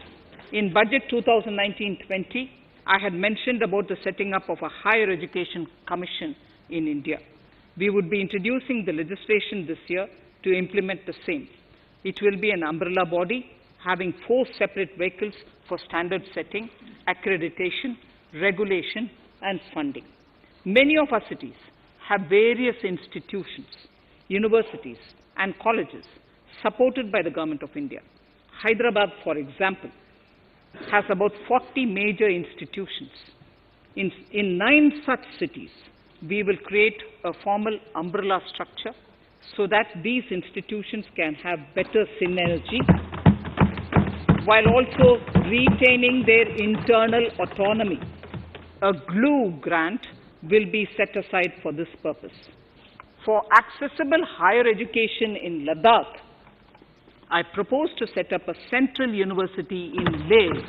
In Budget 2019-20, I had mentioned about the setting up of a higher education commission in India. We would be introducing the legislation this year to implement the same. It will be an umbrella body having 4 separate vehicles for standard setting, accreditation, regulation, and funding. Many of our cities have various institutions, universities, and colleges supported by the Government of India. Hyderabad, for example, has about 40 major institutions. In 9 such cities, we will create a formal umbrella structure so that these institutions can have better synergy while also retaining their internal autonomy. A GLUE grant will be set aside for this purpose. For accessible higher education in Ladakh, I propose to set up a central university in Leh.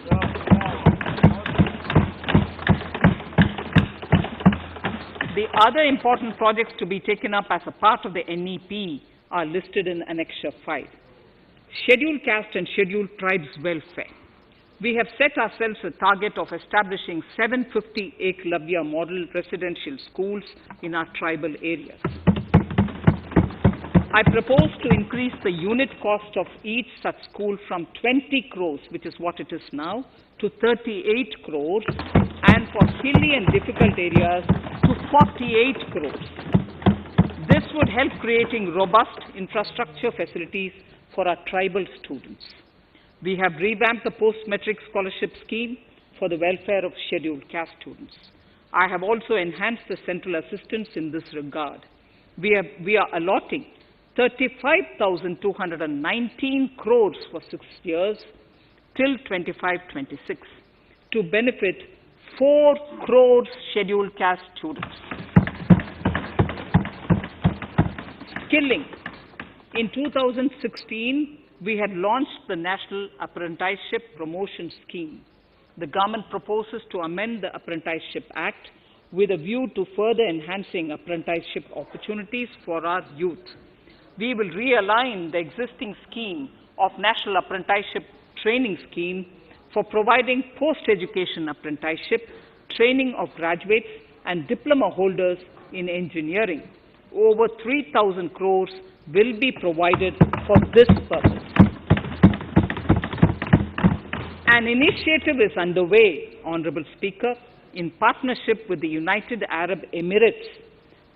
The other important projects to be taken up as a part of the NEP are listed in Annexure 5. Scheduled caste and scheduled tribes welfare. We have set ourselves a target of establishing 750 Eklavya model residential schools in our tribal areas. I propose to increase the unit cost of each such school from 20 crores, which is what it is now, to 38 crores, and for hilly and difficult areas to 48 crores. This would help creating robust infrastructure facilities for our tribal students. We have revamped the post-metric scholarship scheme for the welfare of scheduled caste students. I have also enhanced the central assistance in this regard. We are allotting 35,219 crores for 6 years till 25-26 to benefit 4 crores scheduled caste students. Skilling. In 2016, we had launched the National Apprenticeship Promotion Scheme. The government proposes to amend the Apprenticeship Act with a view to further enhancing apprenticeship opportunities for our youth. We will realign the existing scheme of National Apprenticeship Training Scheme for providing post-education apprenticeship training of graduates and diploma holders in engineering. Over 3,000 crores will be provided for this purpose. An initiative is underway, Honorable Speaker, in partnership with the United Arab Emirates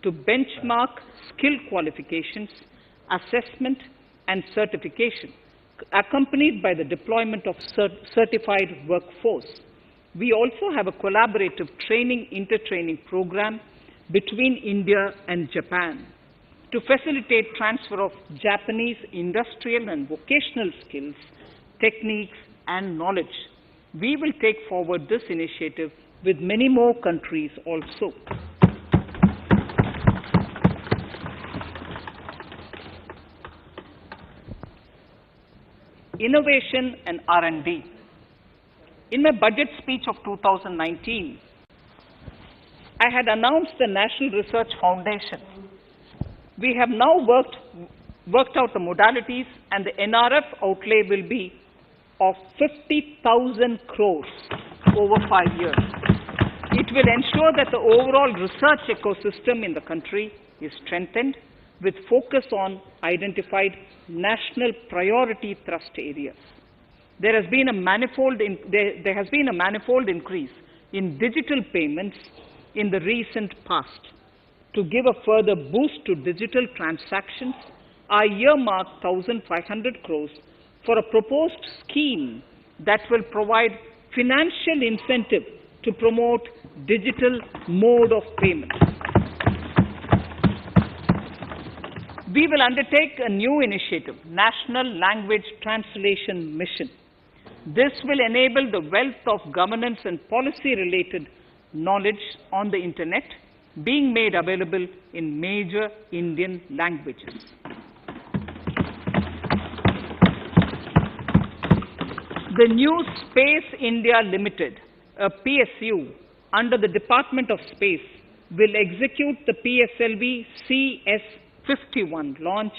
to benchmark skill qualifications, assessment and certification, accompanied by the deployment of certified workforce. We also have a collaborative intertraining program between India and Japan to facilitate transfer of Japanese industrial and vocational skills, techniques, and knowledge. We will take forward this initiative with many more countries also. Innovation and R&D. In my budget speech of 2019, I had announced the National Research Foundation. We have now worked out the modalities, and the NRF outlay will be of 50,000 crores over 5 years. It will ensure that the overall research ecosystem in the country is strengthened with focus on identified national priority thrust areas. There has been a manifold increase in digital payments in the recent past. To give a further boost to digital transactions, I earmarked 1,500 crores for a proposed scheme that will provide financial incentive to promote digital mode of payment. We will undertake a new initiative, National Language Translation Mission. This will enable the wealth of governance and policy-related knowledge on the Internet being made available in major Indian languages. The new Space India Limited, a PSU, under the Department of Space, will execute the PSLV CS-51 launch,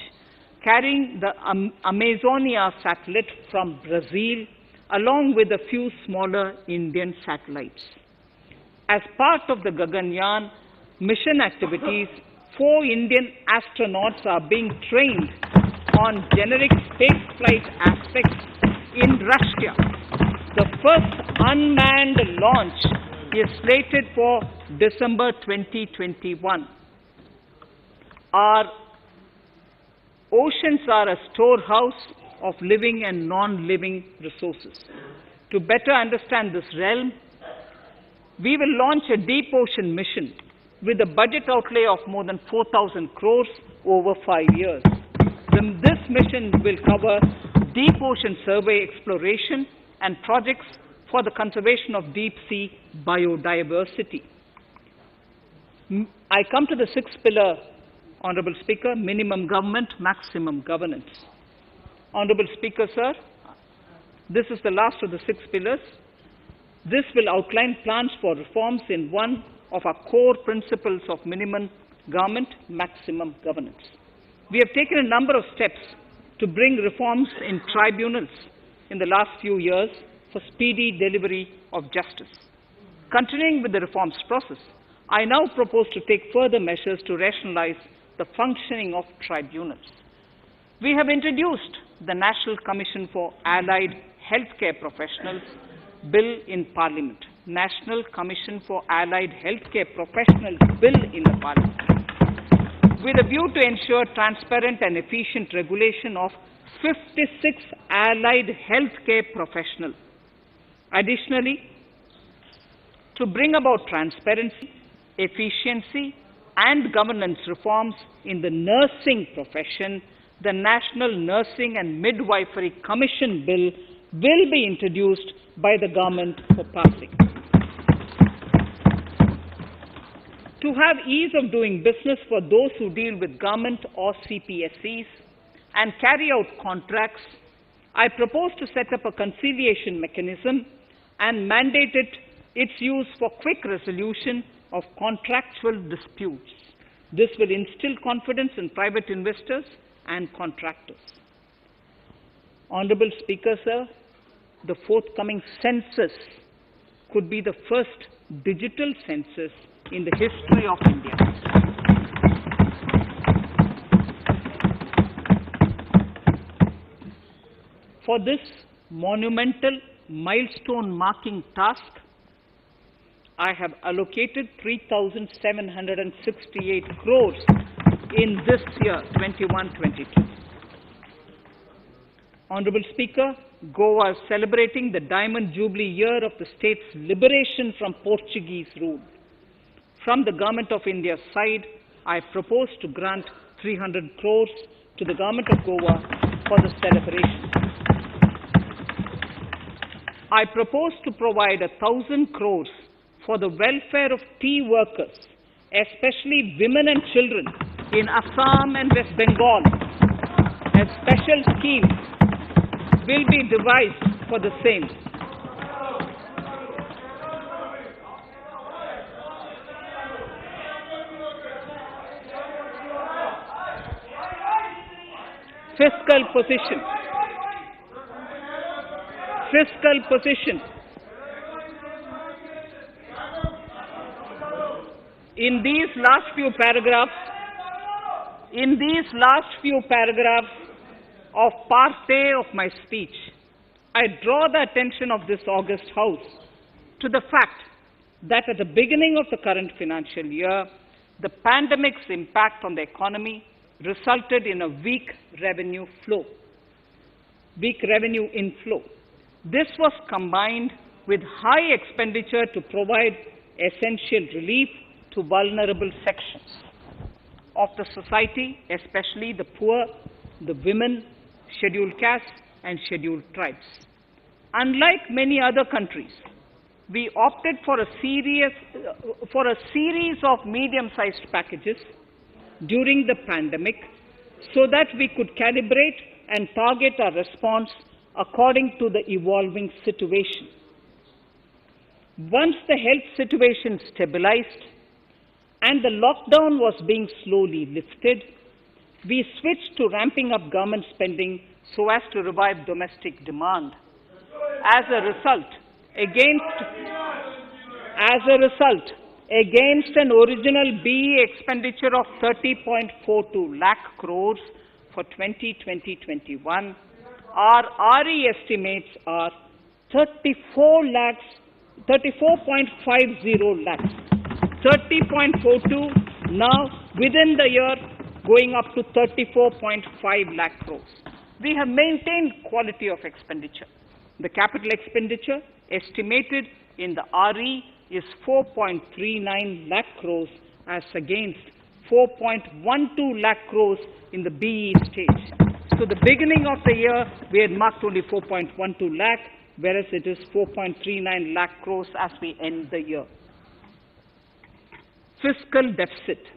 carrying the Amazonia satellite from Brazil, along with a few smaller Indian satellites. As part of the Gaganyaan mission activities, 4 Indian astronauts are being trained on generic spaceflight aspects in Russia. The first unmanned launch is slated for December 2021. Our oceans are a storehouse of living and non-living resources. To better understand this realm, we will launch a deep ocean mission with a budget outlay of more than 4,000 crores over 5 years. This mission will cover deep ocean survey exploration and projects for the conservation of deep sea biodiversity. I come to the 6th pillar, Honorable Speaker, minimum government, maximum governance. Honorable Speaker, sir, this is the last of the 6 pillars. This will outline plans for reforms in one of our core principles of minimum government, maximum governance. We have taken a number of steps to bring reforms in tribunals in the last few years for speedy delivery of justice. Continuing with the reforms process, I now propose to take further measures to rationalize the functioning of tribunals. We have introduced the National Commission for Allied Healthcare Professionals Bill in Parliament. National Commission for Allied Healthcare Professionals Bill in the Parliament, with a view to ensure transparent and efficient regulation of 56 allied healthcare professionals. Additionally, to bring about transparency, efficiency, and governance reforms in the nursing profession, the National Nursing and Midwifery Commission Bill will be introduced by the government for passing. To have ease of doing business for those who deal with government or CPSCs and carry out contracts, I propose to set up a conciliation mechanism and mandate its use for quick resolution of contractual disputes. This will instill confidence in private investors and contractors. Honorable Speaker, sir, the forthcoming census could be the first digital census in the history of India. For this monumental milestone-marking task, I have allocated 3,768 crores in this year, 21-22. Honorable Speaker, Goa is celebrating the Diamond Jubilee year of the state's liberation from Portuguese rule. From the Government of India's side, I propose to grant 300 crores to the Government of Goa for the celebration. I propose to provide 1,000 crores for the welfare of tea workers, especially women and children in Assam and West Bengal. A special scheme will be devised for the same. Fiscal position. Fiscal position. In these last few paragraphs of part A of my speech, I draw the attention of this august House to the fact that at the beginning of the current financial year, the pandemic's impact on the economy resulted in a weak revenue inflow. This was combined with high expenditure to provide essential relief to vulnerable sections of the society, especially the poor, the women, scheduled castes, and scheduled tribes. Unlike many other countries, we opted for a series of medium-sized packages during the pandemic so that we could calibrate and target our response according to the evolving situation. Once the health situation stabilized and the lockdown was being slowly lifted, we switched to ramping up government spending so as to revive domestic demand. As a result, against an original BE expenditure of 30.42 lakh crores for 2020-21, our RE estimates are 34.50 lakhs. 30.42 now within the year going up to 34.5 lakh crores. We have maintained quality of expenditure. The capital expenditure estimated in the RE is 4.39 lakh crores as against 4.12 lakh crores in the BE stage. So the beginning of the year, we had marked only 4.12 lakh, whereas it is 4.39 lakh crores as we end the year. Fiscal deficit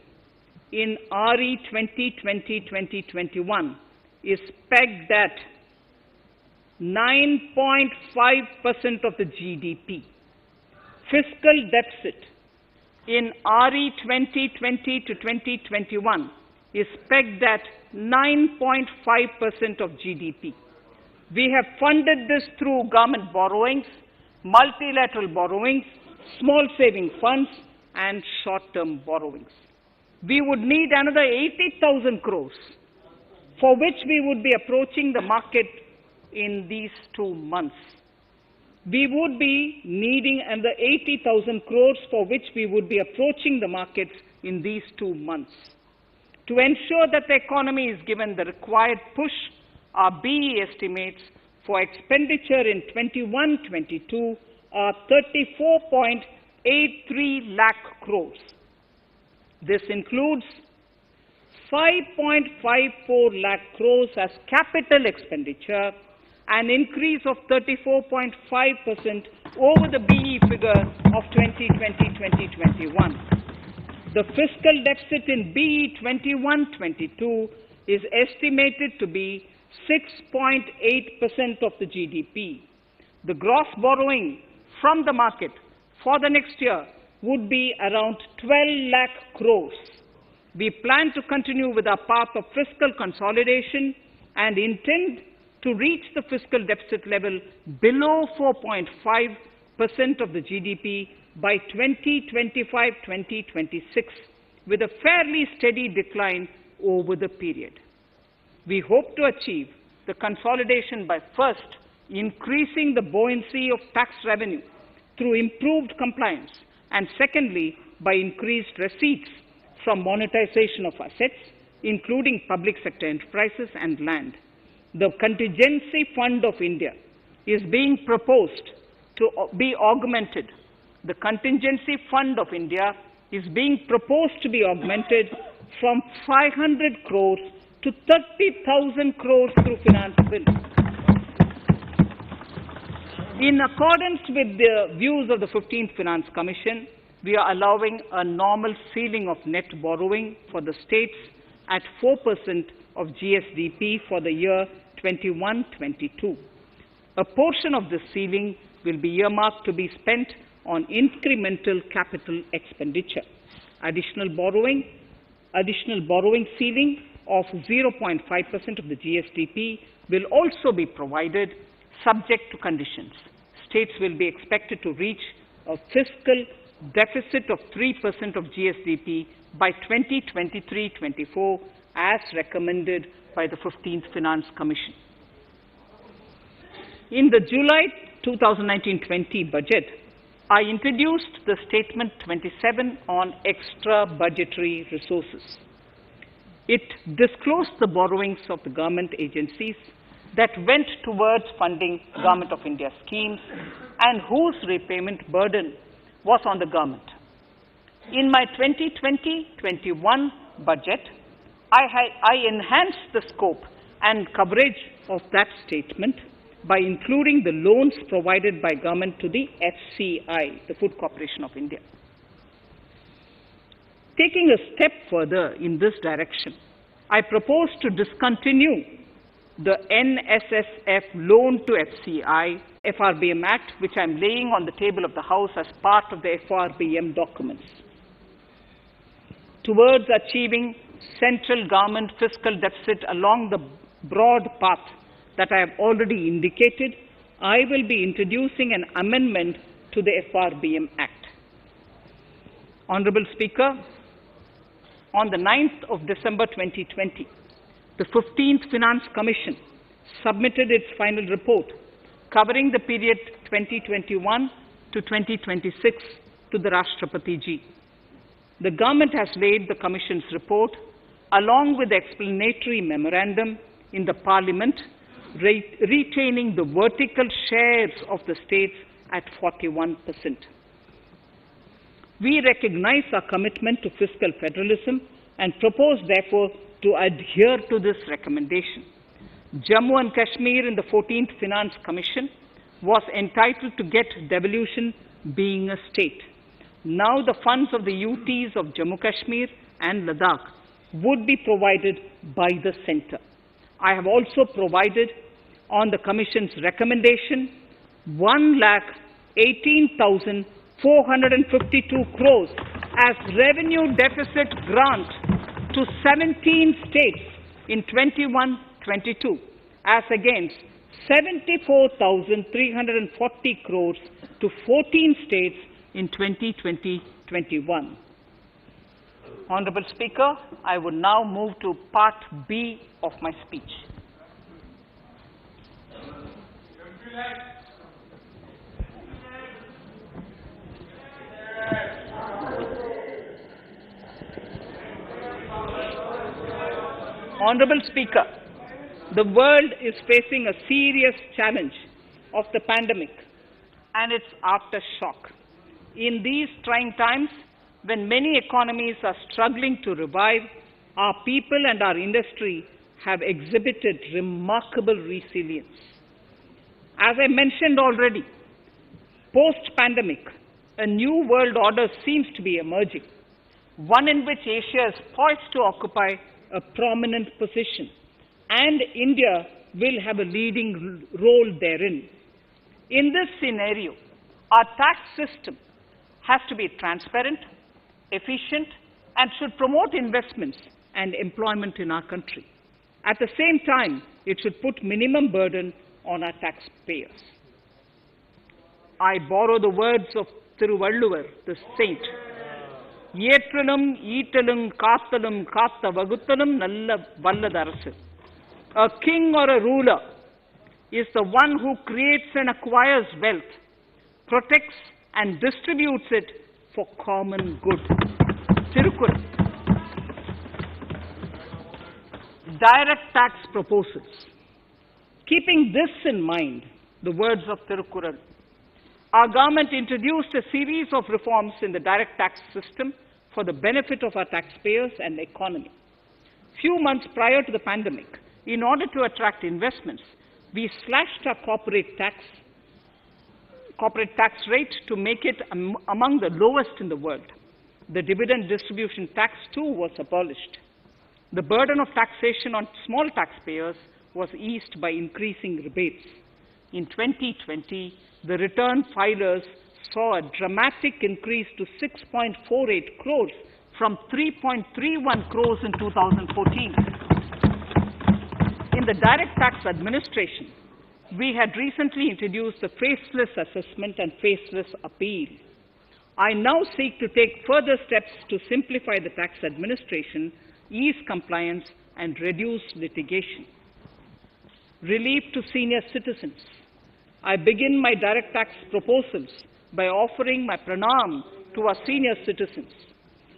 in RE 2020-2021 is pegged at 9.5% of the GDP. Fiscal deficit in RE 2020 to 2021 is pegged at 9.5% of GDP. We have funded this through government borrowings, multilateral borrowings, small saving funds, and short-term borrowings. We would need another 80,000 crores, for which we would be approaching the market in these 2 months. We would be needing another 80,000 crores, for which we would be approaching the markets in these 2 months. To ensure that the economy is given the required push, our BE estimates for expenditure in 21-22 are 34.83 lakh crores. This includes 5.54 lakh crores as capital expenditure, an increase of 34.5% over the BE figure of 2020-2021. The fiscal deficit in BE 21-22 is estimated to be 6.8% of the GDP. The gross borrowing from the market for the next year would be around 12 lakh crores. We plan to continue with our path of fiscal consolidation and intend to reach the fiscal deficit level below 4.5% of the GDP by 2025-2026, with a fairly steady decline over the period. We hope to achieve the consolidation by first increasing the buoyancy of tax revenue through improved compliance, and secondly, by increased receipts from monetization of assets, including public sector enterprises and land. The Contingency Fund of India is being proposed to be augmented. The Contingency Fund of India is being proposed to be augmented from 500 crores to 30,000 crores through finance bill. In accordance with the views of the 15th Finance Commission, we are allowing a normal ceiling of net borrowing for the states at 4% of GSDP for the year 21-22. A portion of this ceiling will be earmarked to be spent on incremental capital expenditure. Additional borrowing ceiling of 0.5% of the GSDP will also be provided, subject to conditions. States will be expected to reach a fiscal deficit of 3% of GSDP by 2023-24, as recommended by the 15th Finance Commission. In the July 2019-20 budget, I introduced the Statement 27 on extra budgetary resources. It disclosed the borrowings of the government agencies that went towards funding Government of India schemes and whose repayment burden was on the government. In my 2020-21 budget, I enhanced the scope and coverage of that statement by including the loans provided by government to the FCI, the Food Corporation of India. Taking a step further in this direction, I propose to discontinue the NSSF loan to FCI, FRBM Act, which I am laying on the table of the House as part of the FRBM documents. Towards achieving central government fiscal deficit along the broad path that I have already indicated, I will be introducing an amendment to the FRBM Act. Honorable Speaker, on the 9th of December 2020, the 15th Finance Commission submitted its final report covering the period 2021 to 2026 to the Rashtrapati Ji. The government has laid the Commission's report along with the explanatory memorandum in the Parliament, retaining the vertical shares of the states at 41%. We recognize our commitment to fiscal federalism and propose, therefore, to adhere to this recommendation. Jammu and Kashmir in the 14th Finance Commission was entitled to get devolution being a state. Now the funds of the UTs of Jammu Kashmir and Ladakh would be provided by the centre. I have also provided, on the Commission's recommendation, 1,18,452 crores as revenue deficit grant to 17 states in 21-22, as against 74,340 crores to 14 states in 2020-21. Honorable Speaker, I would now move to Part B of my speech. Honorable Speaker, the world is facing a serious challenge of the pandemic and its aftershock. In these trying times, when many economies are struggling to revive, our people and our industry have exhibited remarkable resilience. As I mentioned already, post-pandemic, a new world order seems to be emerging, one in which Asia is poised to occupy a prominent position, and India will have a leading role therein. In this scenario, our tax system has to be transparent, efficient, and should promote investments and employment in our country. At the same time, it should put minimum burden on our taxpayers. I borrow the words of Thiruvalluvar, the saint. Yetralum, Eatalum, Kathalum, Katha Vaguthalum, Nalla Valladarasu. A king or a ruler is the one who creates and acquires wealth, protects and distributes it for common good. Tirukkural. Direct tax proposals. Keeping this in mind, the words of Tirukkural, our government introduced a series of reforms in the direct tax system for the benefit of our taxpayers and the economy. Few months prior to the pandemic, in order to attract investments, we slashed our corporate tax rate to make it among the lowest in the world. The dividend distribution tax too was abolished. The burden of taxation on small taxpayers was eased by increasing rebates. In 2020, the return filers saw a dramatic increase to 6.48 crores from 3.31 crores in 2014. In the direct tax administration, we had recently introduced the faceless assessment and faceless appeal. I now seek to take further steps to simplify the tax administration, ease compliance, and reduce litigation. Relief to senior citizens. I begin my direct tax proposals by offering my pranam to our senior citizens.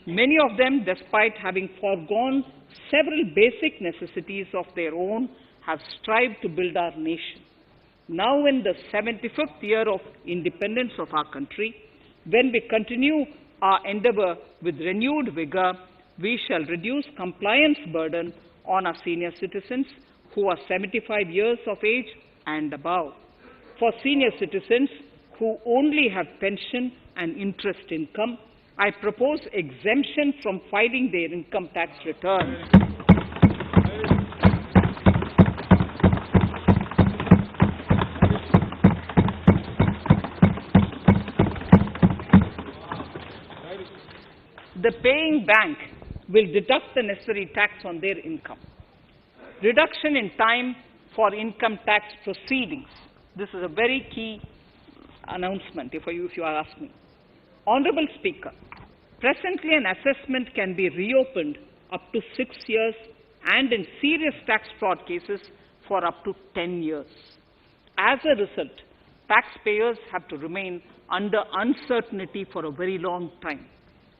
Many of them, despite having foregone several basic necessities of their own, have strived to build our nation. Now in the 75th year of independence of our country, when we continue our endeavor with renewed vigor, we shall reduce compliance burden on our senior citizens who are 75 years of age and above. For senior citizens who only have pension and interest income, I propose exemption from filing their income tax returns. The paying bank will deduct the necessary tax on their income. Reduction in time for income tax proceedings. This is a very key announcement if you are asking. Honorable Speaker, presently an assessment can be reopened up to 6 years and in serious tax fraud cases for up to 10 years. As a result, taxpayers have to remain under uncertainty for a very long time.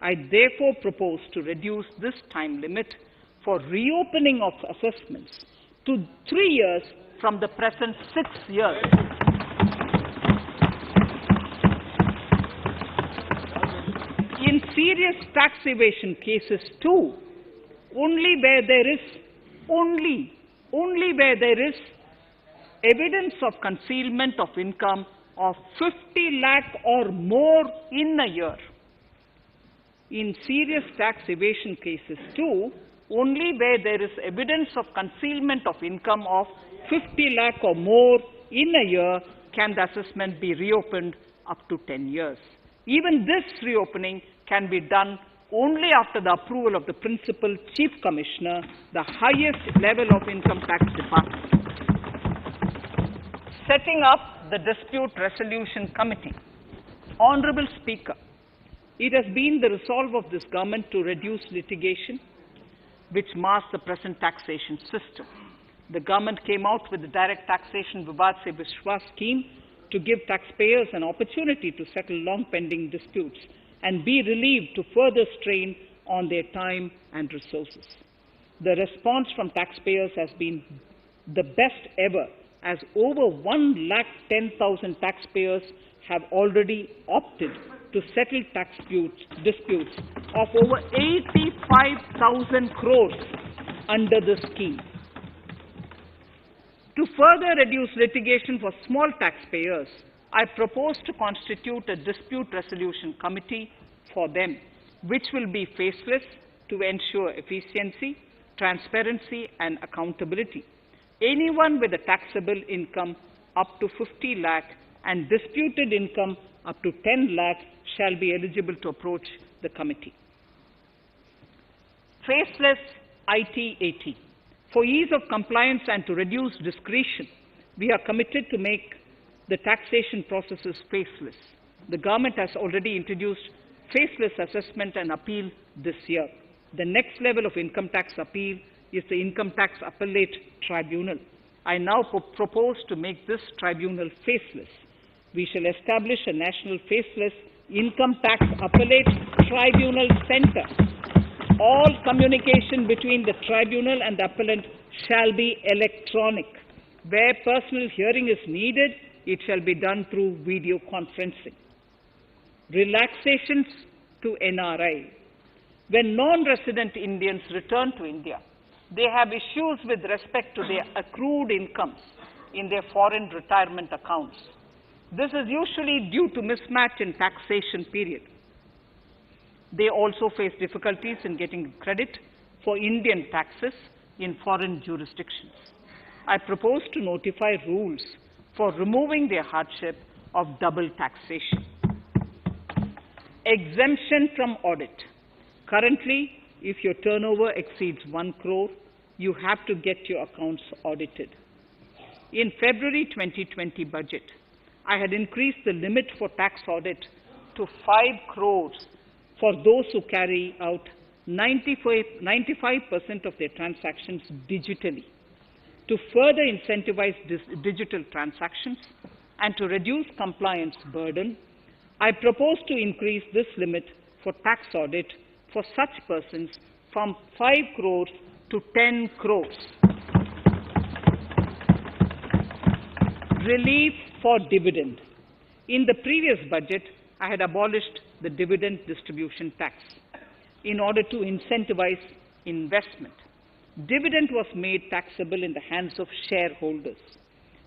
I therefore propose to reduce this time limit for reopening of assessments to 3 years from the present 6 years. In serious tax evasion cases too, only where there is evidence of concealment of income of 50 lakh or more in a year. In serious tax evasion cases too, only where there is evidence of concealment of income of 50 lakh or more in a year can the assessment be reopened up to 10 years. Even this reopening can be done only after the approval of the Principal Chief Commissioner, the highest level of Income Tax Department. Setting up the Dispute Resolution Committee. Honorable Speaker, it has been the resolve of this government to reduce litigation, which mars the present taxation system. The government came out with the Direct Taxation Vivad Se Vishwas scheme to give taxpayers an opportunity to settle long-pending disputes and be relieved to further strain on their time and resources. The response from taxpayers has been the best ever, as over 110,000 taxpayers have already opted to settle tax disputes of over 85,000 crores under the scheme. To further reduce litigation for small taxpayers, I propose to constitute a dispute resolution committee for them, which will be faceless to ensure efficiency, transparency, and accountability. Anyone with a taxable income up to 50 lakh and disputed income up to 10 lakh shall be eligible to approach the committee. Faceless IT-AT. For ease of compliance and to reduce discretion, we are committed to make the taxation processes faceless. The government has already introduced faceless assessment and appeal this year. The next level of income tax appeal is the Income Tax Appellate Tribunal. I now propose to make this tribunal faceless. We shall establish a national faceless Income Tax Appellate Tribunal Center. All communication between the tribunal and the appellant shall be electronic. Where personal hearing is needed, it shall be done through video conferencing. Relaxations to NRI. When non-resident Indians return to India, they have issues with respect to their accrued incomes in their foreign retirement accounts. This is usually due to mismatch in taxation period. They also face difficulties in getting credit for Indian taxes in foreign jurisdictions. I propose to notify rules for removing their hardship of double taxation. Exemption from audit. Currently, if your turnover exceeds 1 crore, you have to get your accounts audited. In February 2020 budget, I had increased the limit for tax audit to 5 crores for those who carry out 95% of their transactions digitally. To further incentivize digital transactions and to reduce compliance burden, I propose to increase this limit for tax audit for such persons from 5 crores to 10 crores. Relief for dividend. In the previous budget, I had abolished the dividend distribution tax in order to incentivize investment. Dividend was made taxable in the hands of shareholders.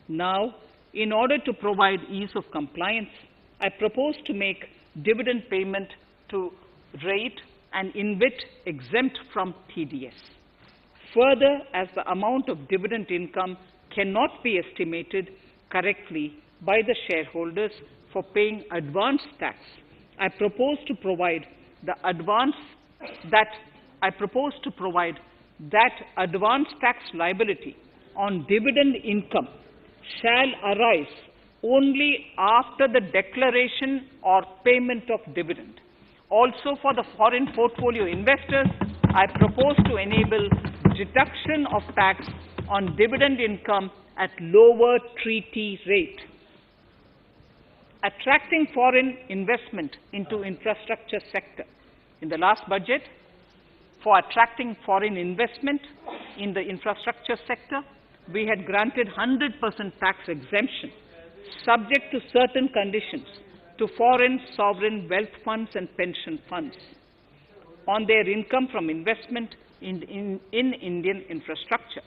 Now, in order to provide ease of compliance, I propose to make dividend payment to rate and InvIT exempt from TDS. Further, as the amount of dividend income cannot be estimated correctly by the shareholders for paying advance tax, I propose to provide that advance tax liability on dividend income shall arise only after the declaration or payment of dividend. Also, for the foreign portfolio investors, I propose to enable deduction of tax on dividend income at lower treaty rate. Attracting foreign investment into infrastructure sector. In the last budget, for attracting foreign investment in the infrastructure sector, we had granted 100% tax exemption, subject to certain conditions, to foreign sovereign wealth funds and pension funds on their income from investment in Indian infrastructure.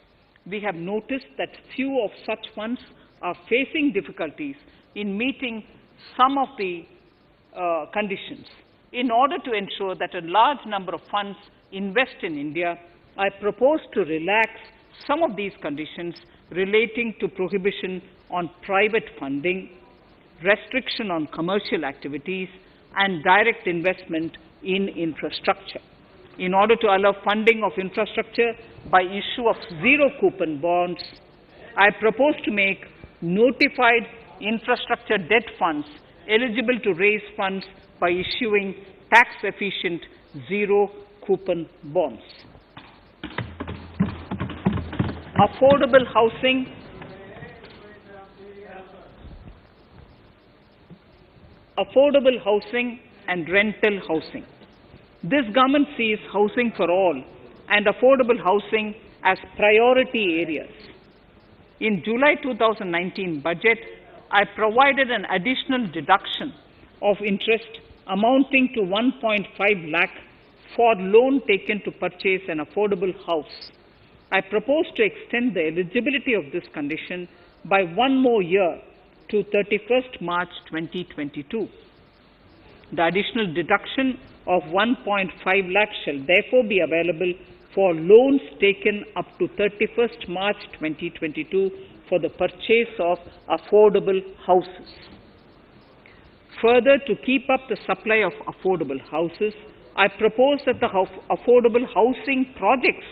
We have noticed that few of such funds are facing difficulties in meeting some of the conditions. In order to ensure that a large number of funds invest in India, I propose to relax some of these conditions relating to prohibition on private funding, restriction on commercial activities, and direct investment in infrastructure. In order to allow funding of infrastructure by issue of zero-coupon bonds, I propose to make notified infrastructure debt funds eligible to raise funds by issuing tax-efficient zero-coupon bonds. Affordable housing. Affordable housing and rental housing. This government sees housing for all and affordable housing as priority areas. In July 2019 budget, I provided an additional deduction of interest amounting to 1.5 lakh for loan taken to purchase an affordable house. I propose to extend the eligibility of this condition by 1 more year to 31st March 2022. The additional deduction of 1.5 lakh shall therefore be available for loans taken up to 31st March 2022 for the purchase of affordable houses. Further, to keep up the supply of affordable houses, I propose that the affordable housing projects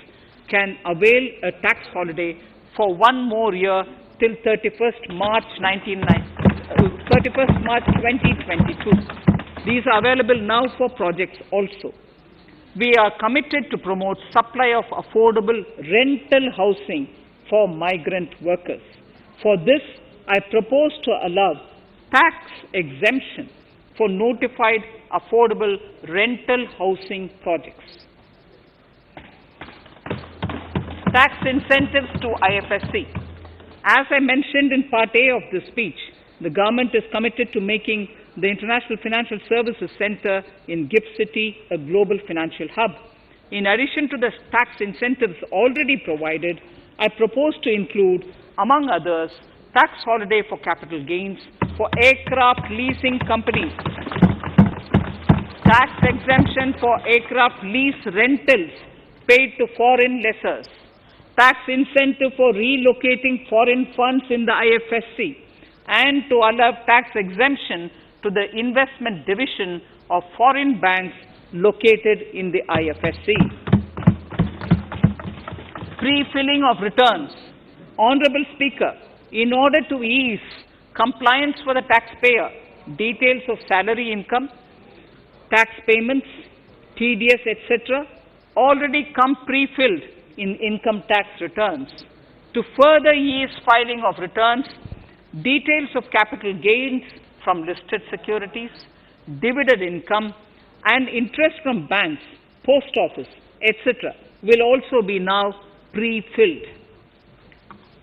can avail a tax holiday for one more year till 31st March 2022. These are available now for projects also. We are committed to promote supply of affordable rental housing for migrant workers. For this, I propose to allow tax exemption for notified affordable rental housing projects. Tax incentives to IFSC. As I mentioned in Part A of this speech, the government is committed to making the International Financial Services Center in GIFT City a global financial hub. In addition to the tax incentives already provided, I propose to include, among others, tax holiday for capital gains for aircraft leasing companies, tax exemption for aircraft lease rentals paid to foreign lessors, tax incentive for relocating foreign funds in the IFSC, and to allow tax exemption to the investment division of foreign banks located in the IFSC. Pre-filling of returns. Honorable Speaker, in order to ease compliance for the taxpayer, details of salary income, tax payments, TDS, etc., already come pre-filled in income tax returns. To further ease filing of returns, details of capital gains from listed securities, dividend income, and interest from banks, post office, etc., will also be now pre-filled.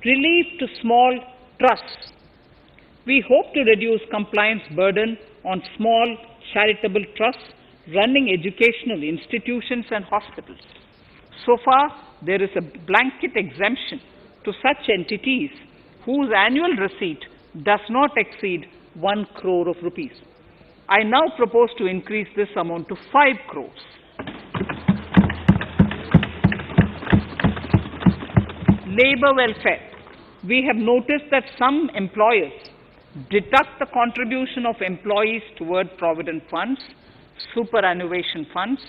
Relief to small trusts. We hope to reduce compliance burden on small charitable trusts running educational institutions and hospitals. So far, there is a blanket exemption to such entities whose annual receipt does not exceed 1 crore of rupees. I now propose to increase this amount to 5 crores. Labor welfare. We have noticed that some employers deduct the contribution of employees toward provident funds, superannuation funds,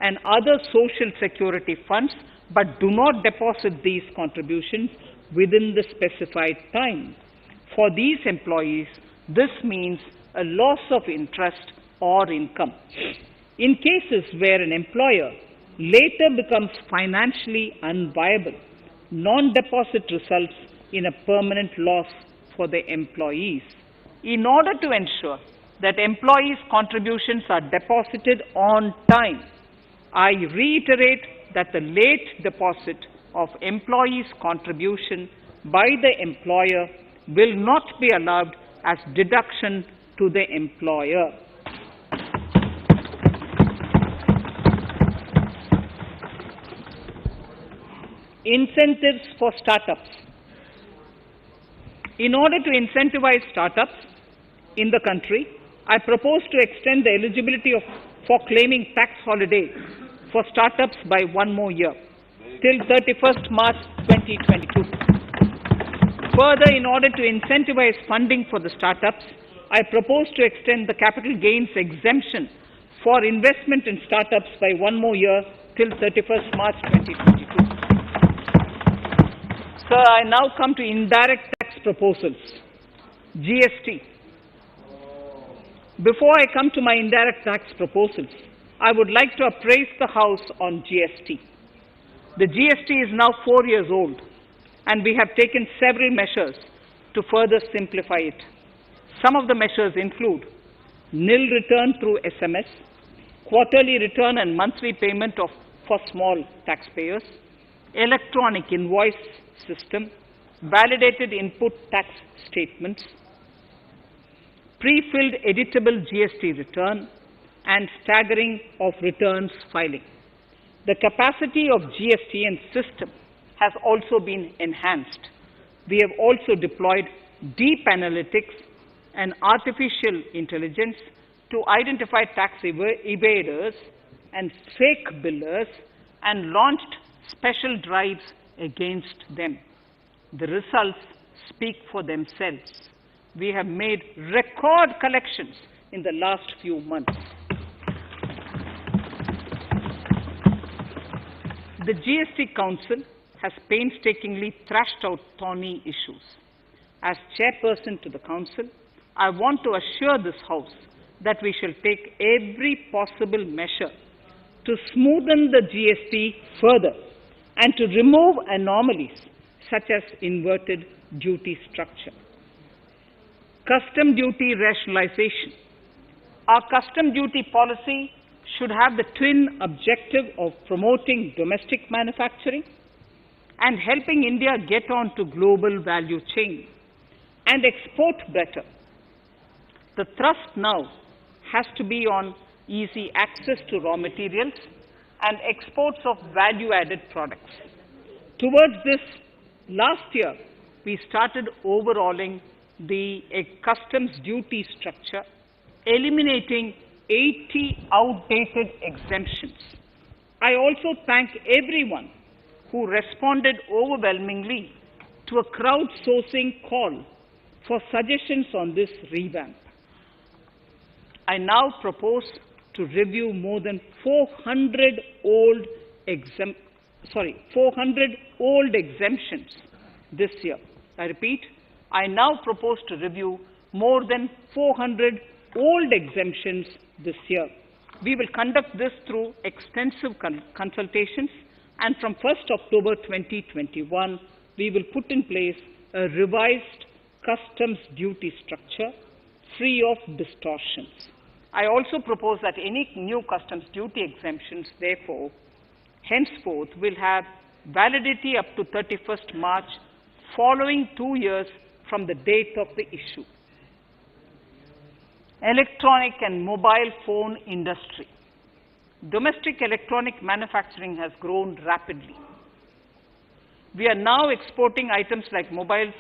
and other social security funds, but do not deposit these contributions within the specified time. For these employees, this means a loss of interest or income. In cases where an employer later becomes financially unviable, non-deposit results in a permanent loss for the employees. In order to ensure that employees' contributions are deposited on time, I reiterate that the late deposit of employees' contribution by the employer will not be allowed as deduction to the employer. Incentives for startups. In order to incentivize startups in the country, I propose to extend the eligibility for claiming tax holiday for startups by one more year, till 31st March 2022. Further, in order to incentivize funding for the startups, I propose to extend the capital gains exemption for investment in startups by one more year, till 31st March 2022. Sir, I now come to indirect tax proposals. GST. Before I come to my indirect tax proposals, I would like to appraise the House on GST. The GST is now 4 years old, and we have taken several measures to further simplify it. Some of the measures include nil return through SMS, quarterly return and monthly payment for small taxpayers, electronic invoice system, validated input tax statements, pre-filled editable GST return, and staggering of returns filing. The capacity of GST and system has also been enhanced. We have also deployed deep analytics and artificial intelligence to identify tax evaders and fake billers, and launched special drives against them. The results speak for themselves. We have made record collections in the last few months. The GST Council has painstakingly thrashed out thorny issues. As chairperson to the Council, I want to assure this House that we shall take every possible measure to smoothen the GST further and to remove anomalies such as inverted duty structure. Custom duty rationalization. Our custom duty policy should have the twin objective of promoting domestic manufacturing and helping India get on to global value chain and export better. The thrust now has to be on easy access to raw materials and exports of value-added products. Towards this, last year, we started overhauling the customs duty structure, eliminating 80 outdated exemptions. I also thank everyone who responded overwhelmingly to a crowdsourcing call for suggestions on this revamp. I now propose to review more than 400 old exemptions this year. I repeat, I now propose to review more than 400 old exemptions this year. We will conduct this through extensive consultations, and from 1st October 2021, we will put in place a revised customs duty structure free of distortions. I also propose that any new customs duty exemptions, therefore, henceforth will have validity up to 31st March, following 2 years from the date of the issue. Electronic and mobile phone industry. Domestic electronic manufacturing has grown rapidly. We are now exporting items like mobiles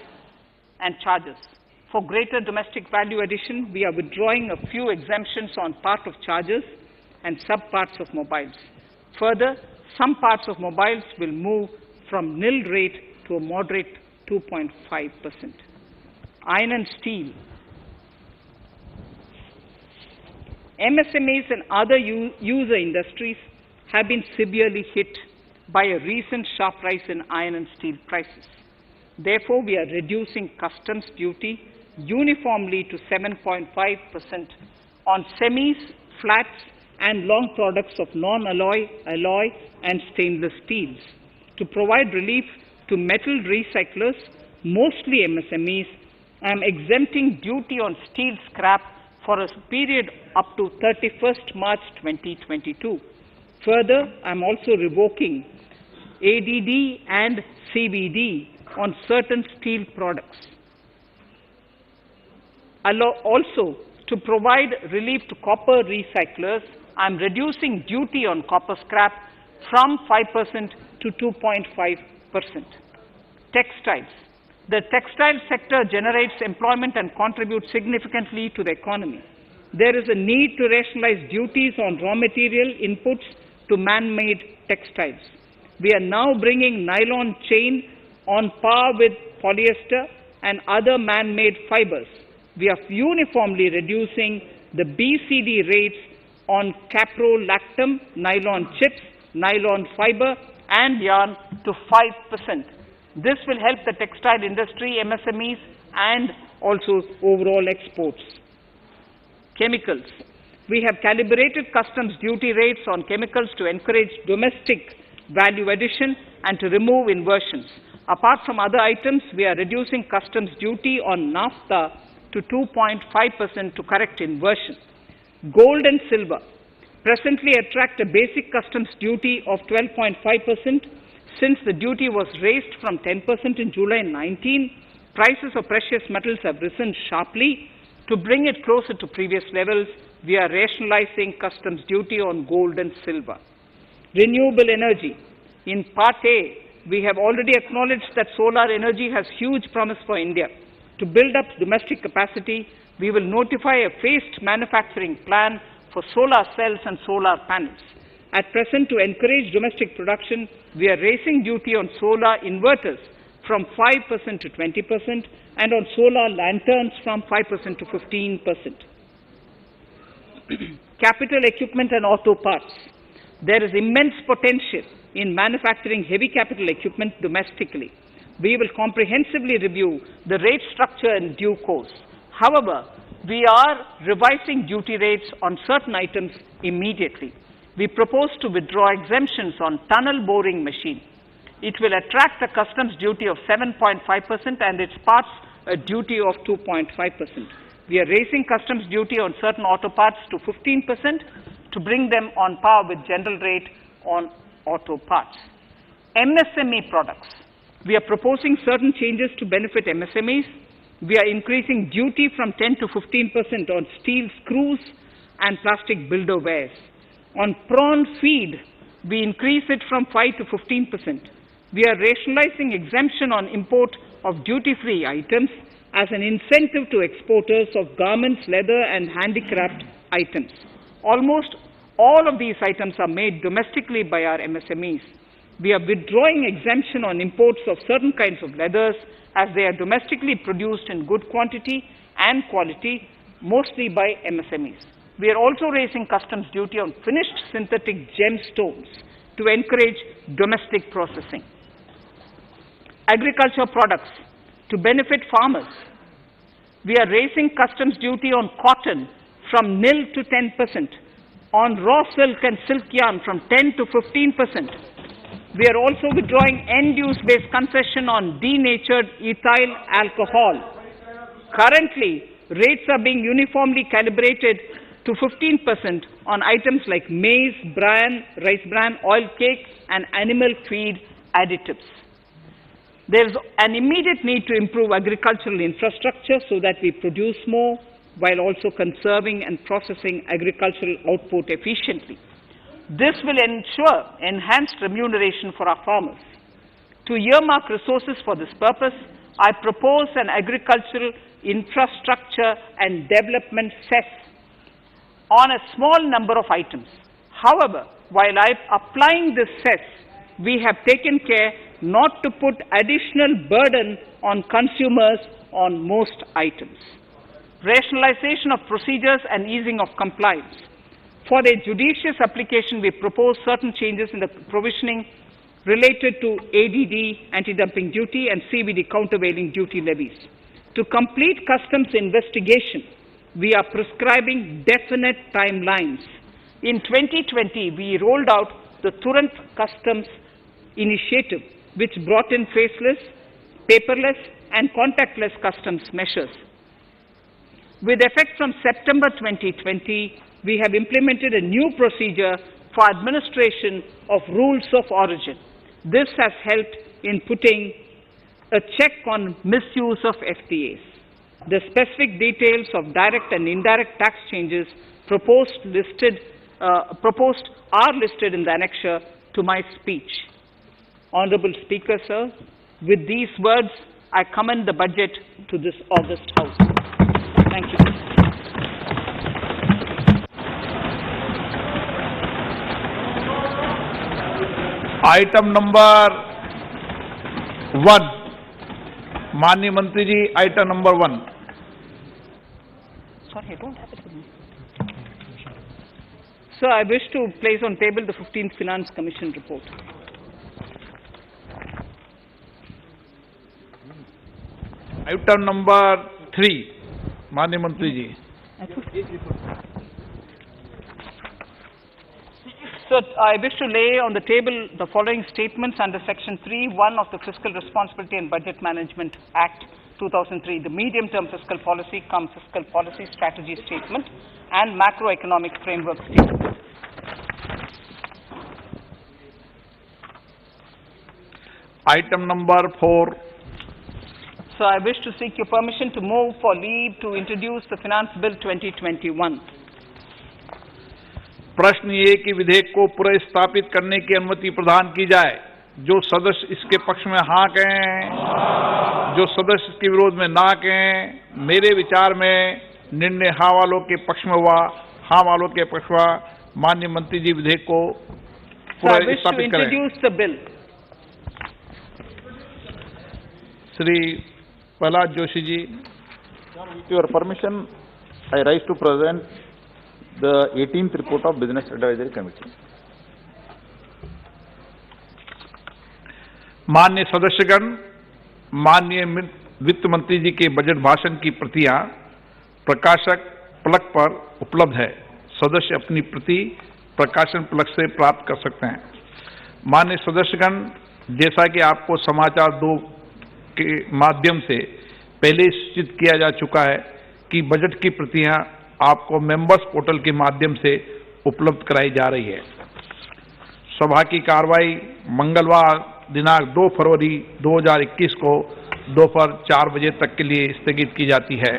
and chargers. For greater domestic value addition, we are withdrawing a few exemptions on part of chargers and sub-parts of mobiles. Further, some parts of mobiles will move from nil rate to a moderate 2.5%. Iron and steel. MSMEs and other user industries have been severely hit by a recent sharp rise in iron and steel prices. Therefore, we are reducing customs duty uniformly to 7.5% on semis, flats, and long products of non-alloy, alloy, and stainless steels. To provide relief to metal recyclers, mostly MSMEs, I am exempting duty on steel scrap for a period up to 31st March 2022. Further, I am also revoking ADD and CVD on certain steel products. Also, to provide relief to copper recyclers, I am reducing duty on copper scrap from 5% to 2.5%. Textiles. The textile sector generates employment and contributes significantly to the economy. There is a need to rationalize duties on raw material inputs to man-made textiles. We are now bringing nylon chain on par with polyester and other man-made fibers. We are uniformly reducing the BCD rates on caprolactam, nylon chips, nylon fiber, and yarn to 5%. This will help the textile industry, MSMEs, and also overall exports. Chemicals. We have calibrated customs duty rates on chemicals to encourage domestic value addition and to remove inversions. Apart from other items, we are reducing customs duty on naphtha to 2.5% to correct inversion. Gold and silver presently attract a basic customs duty of 12.5%. Since the duty was raised from 10% in July 19, prices of precious metals have risen sharply. To bring it closer to previous levels, we are rationalizing customs duty on gold and silver. Renewable energy. In Part A, we have already acknowledged that solar energy has huge promise for India. To build up domestic capacity, we will notify a phased manufacturing plan for solar cells and solar panels. At present, to encourage domestic production, we are raising duty on solar inverters from 5% to 20% and on solar lanterns from 5% to 15%. Capital equipment and auto parts. There is immense potential in manufacturing heavy capital equipment domestically. We will comprehensively review the rate structure in due course. However, we are revising duty rates on certain items immediately. We propose to withdraw exemptions on tunnel boring machine. It will attract a customs duty of 7.5% and its parts a duty of 2.5%. We are raising customs duty on certain auto parts to 15% to bring them on par with general rate on auto parts. MSME products. We are proposing certain changes to benefit MSMEs. We are increasing duty from 10 to 15% on steel screws and plastic builder wares. On prawn feed, we increase it from 5 to 15%. We are rationalizing exemption on import of duty-free items as an incentive to exporters of garments, leather and handicraft items. Almost all of these items are made domestically by our MSMEs. We are withdrawing exemption on imports of certain kinds of leathers as they are domestically produced in good quantity and quality, mostly by MSMEs. We are also raising customs duty on finished synthetic gemstones to encourage domestic processing. Agriculture products to benefit farmers. We are raising customs duty on cotton from nil to 10%, on raw silk and silk yarn from 10 to 15%. We are also withdrawing end-use-based concession on denatured ethyl alcohol. Currently, rates are being uniformly calibrated to 15% on items like maize, bran, rice bran, oil cake, and animal feed additives. There is an immediate need to improve agricultural infrastructure so that we produce more while also conserving and processing agricultural output efficiently. This will ensure enhanced remuneration for our farmers. To earmark resources for this purpose, I propose an agricultural infrastructure and development cess on a small number of items. However, while I am applying this cess, we have taken care not to put additional burden on consumers on most items. Rationalization of procedures and easing of compliance. For a judicious application, we propose certain changes in the provisioning related to ADD, anti-dumping duty, and CVD, countervailing duty levies. To complete customs investigation, we are prescribing definite timelines. In 2020, we rolled out the Turant Customs initiative, which brought in faceless, paperless, and contactless customs measures. With effect from September 2020, we have implemented a new procedure for administration of rules of origin. This has helped in putting a check on misuse of FTAs. The specific details of direct and indirect tax changes proposed are listed in the annexure to my speech. Honorable Speaker, sir, with these words, I commend the budget to this august House. Thank you. Item number 1, माननीय मंत्री जी, item number 1. Sorry, I don't have it with me. Sir, I wish to place on table the 15th Finance Commission report. Item number 3, माननीय मंत्री जी. So, I wish to lay on the table the following statements under Section 3(1) of the Fiscal Responsibility and Budget Management Act 2003, the medium-term fiscal policy cum fiscal policy strategy statement and macroeconomic framework statement. Item number 4. So, I wish to seek your permission to move for leave to introduce the Finance Bill 2021. प्रश्न ये कि विधेयक को पुनर्स्थापित करने की अनुमति प्रदान की जाए. जो सदस्य इसके पक्ष में हाँ कहें, जो सदस्य इसके विरोध में ना कहें. मेरे विचार में निर्णय हाँ वालों के पक्ष में हुआ, हाँ वालों के पक्ष हुआ. माननीय मंत्री जी विधेयक को So I wish to स्थापित करें। introduce the bill. Shri Prahlad Joshi ji. With your permission, I rise to present the 18th report of Business Advisory Committee. माननीय सदस्यगण, माननीय वित्त मंत्री जी के बजट भाषण की प्रतियां प्रकाशक फलक पर उपलब्ध है। सदस्य अपनी प्रति प्रकाशन फलक से प्राप्त कर सकते हैं। माननीय सदस्यगण, जैसा कि आपको समाचार 2 के माध्यम से पहले सूचित किया जा चुका है कि बजट की प्रतियां आपको मेंबर्स पोर्टल के माध्यम से उपलब्ध कराई जा रही है। सभा की कार्रवाई मंगलवार दिनांक 2 फरवरी 2021 को दोपहर 4 बजे तक के लिए स्थगित की जाती है।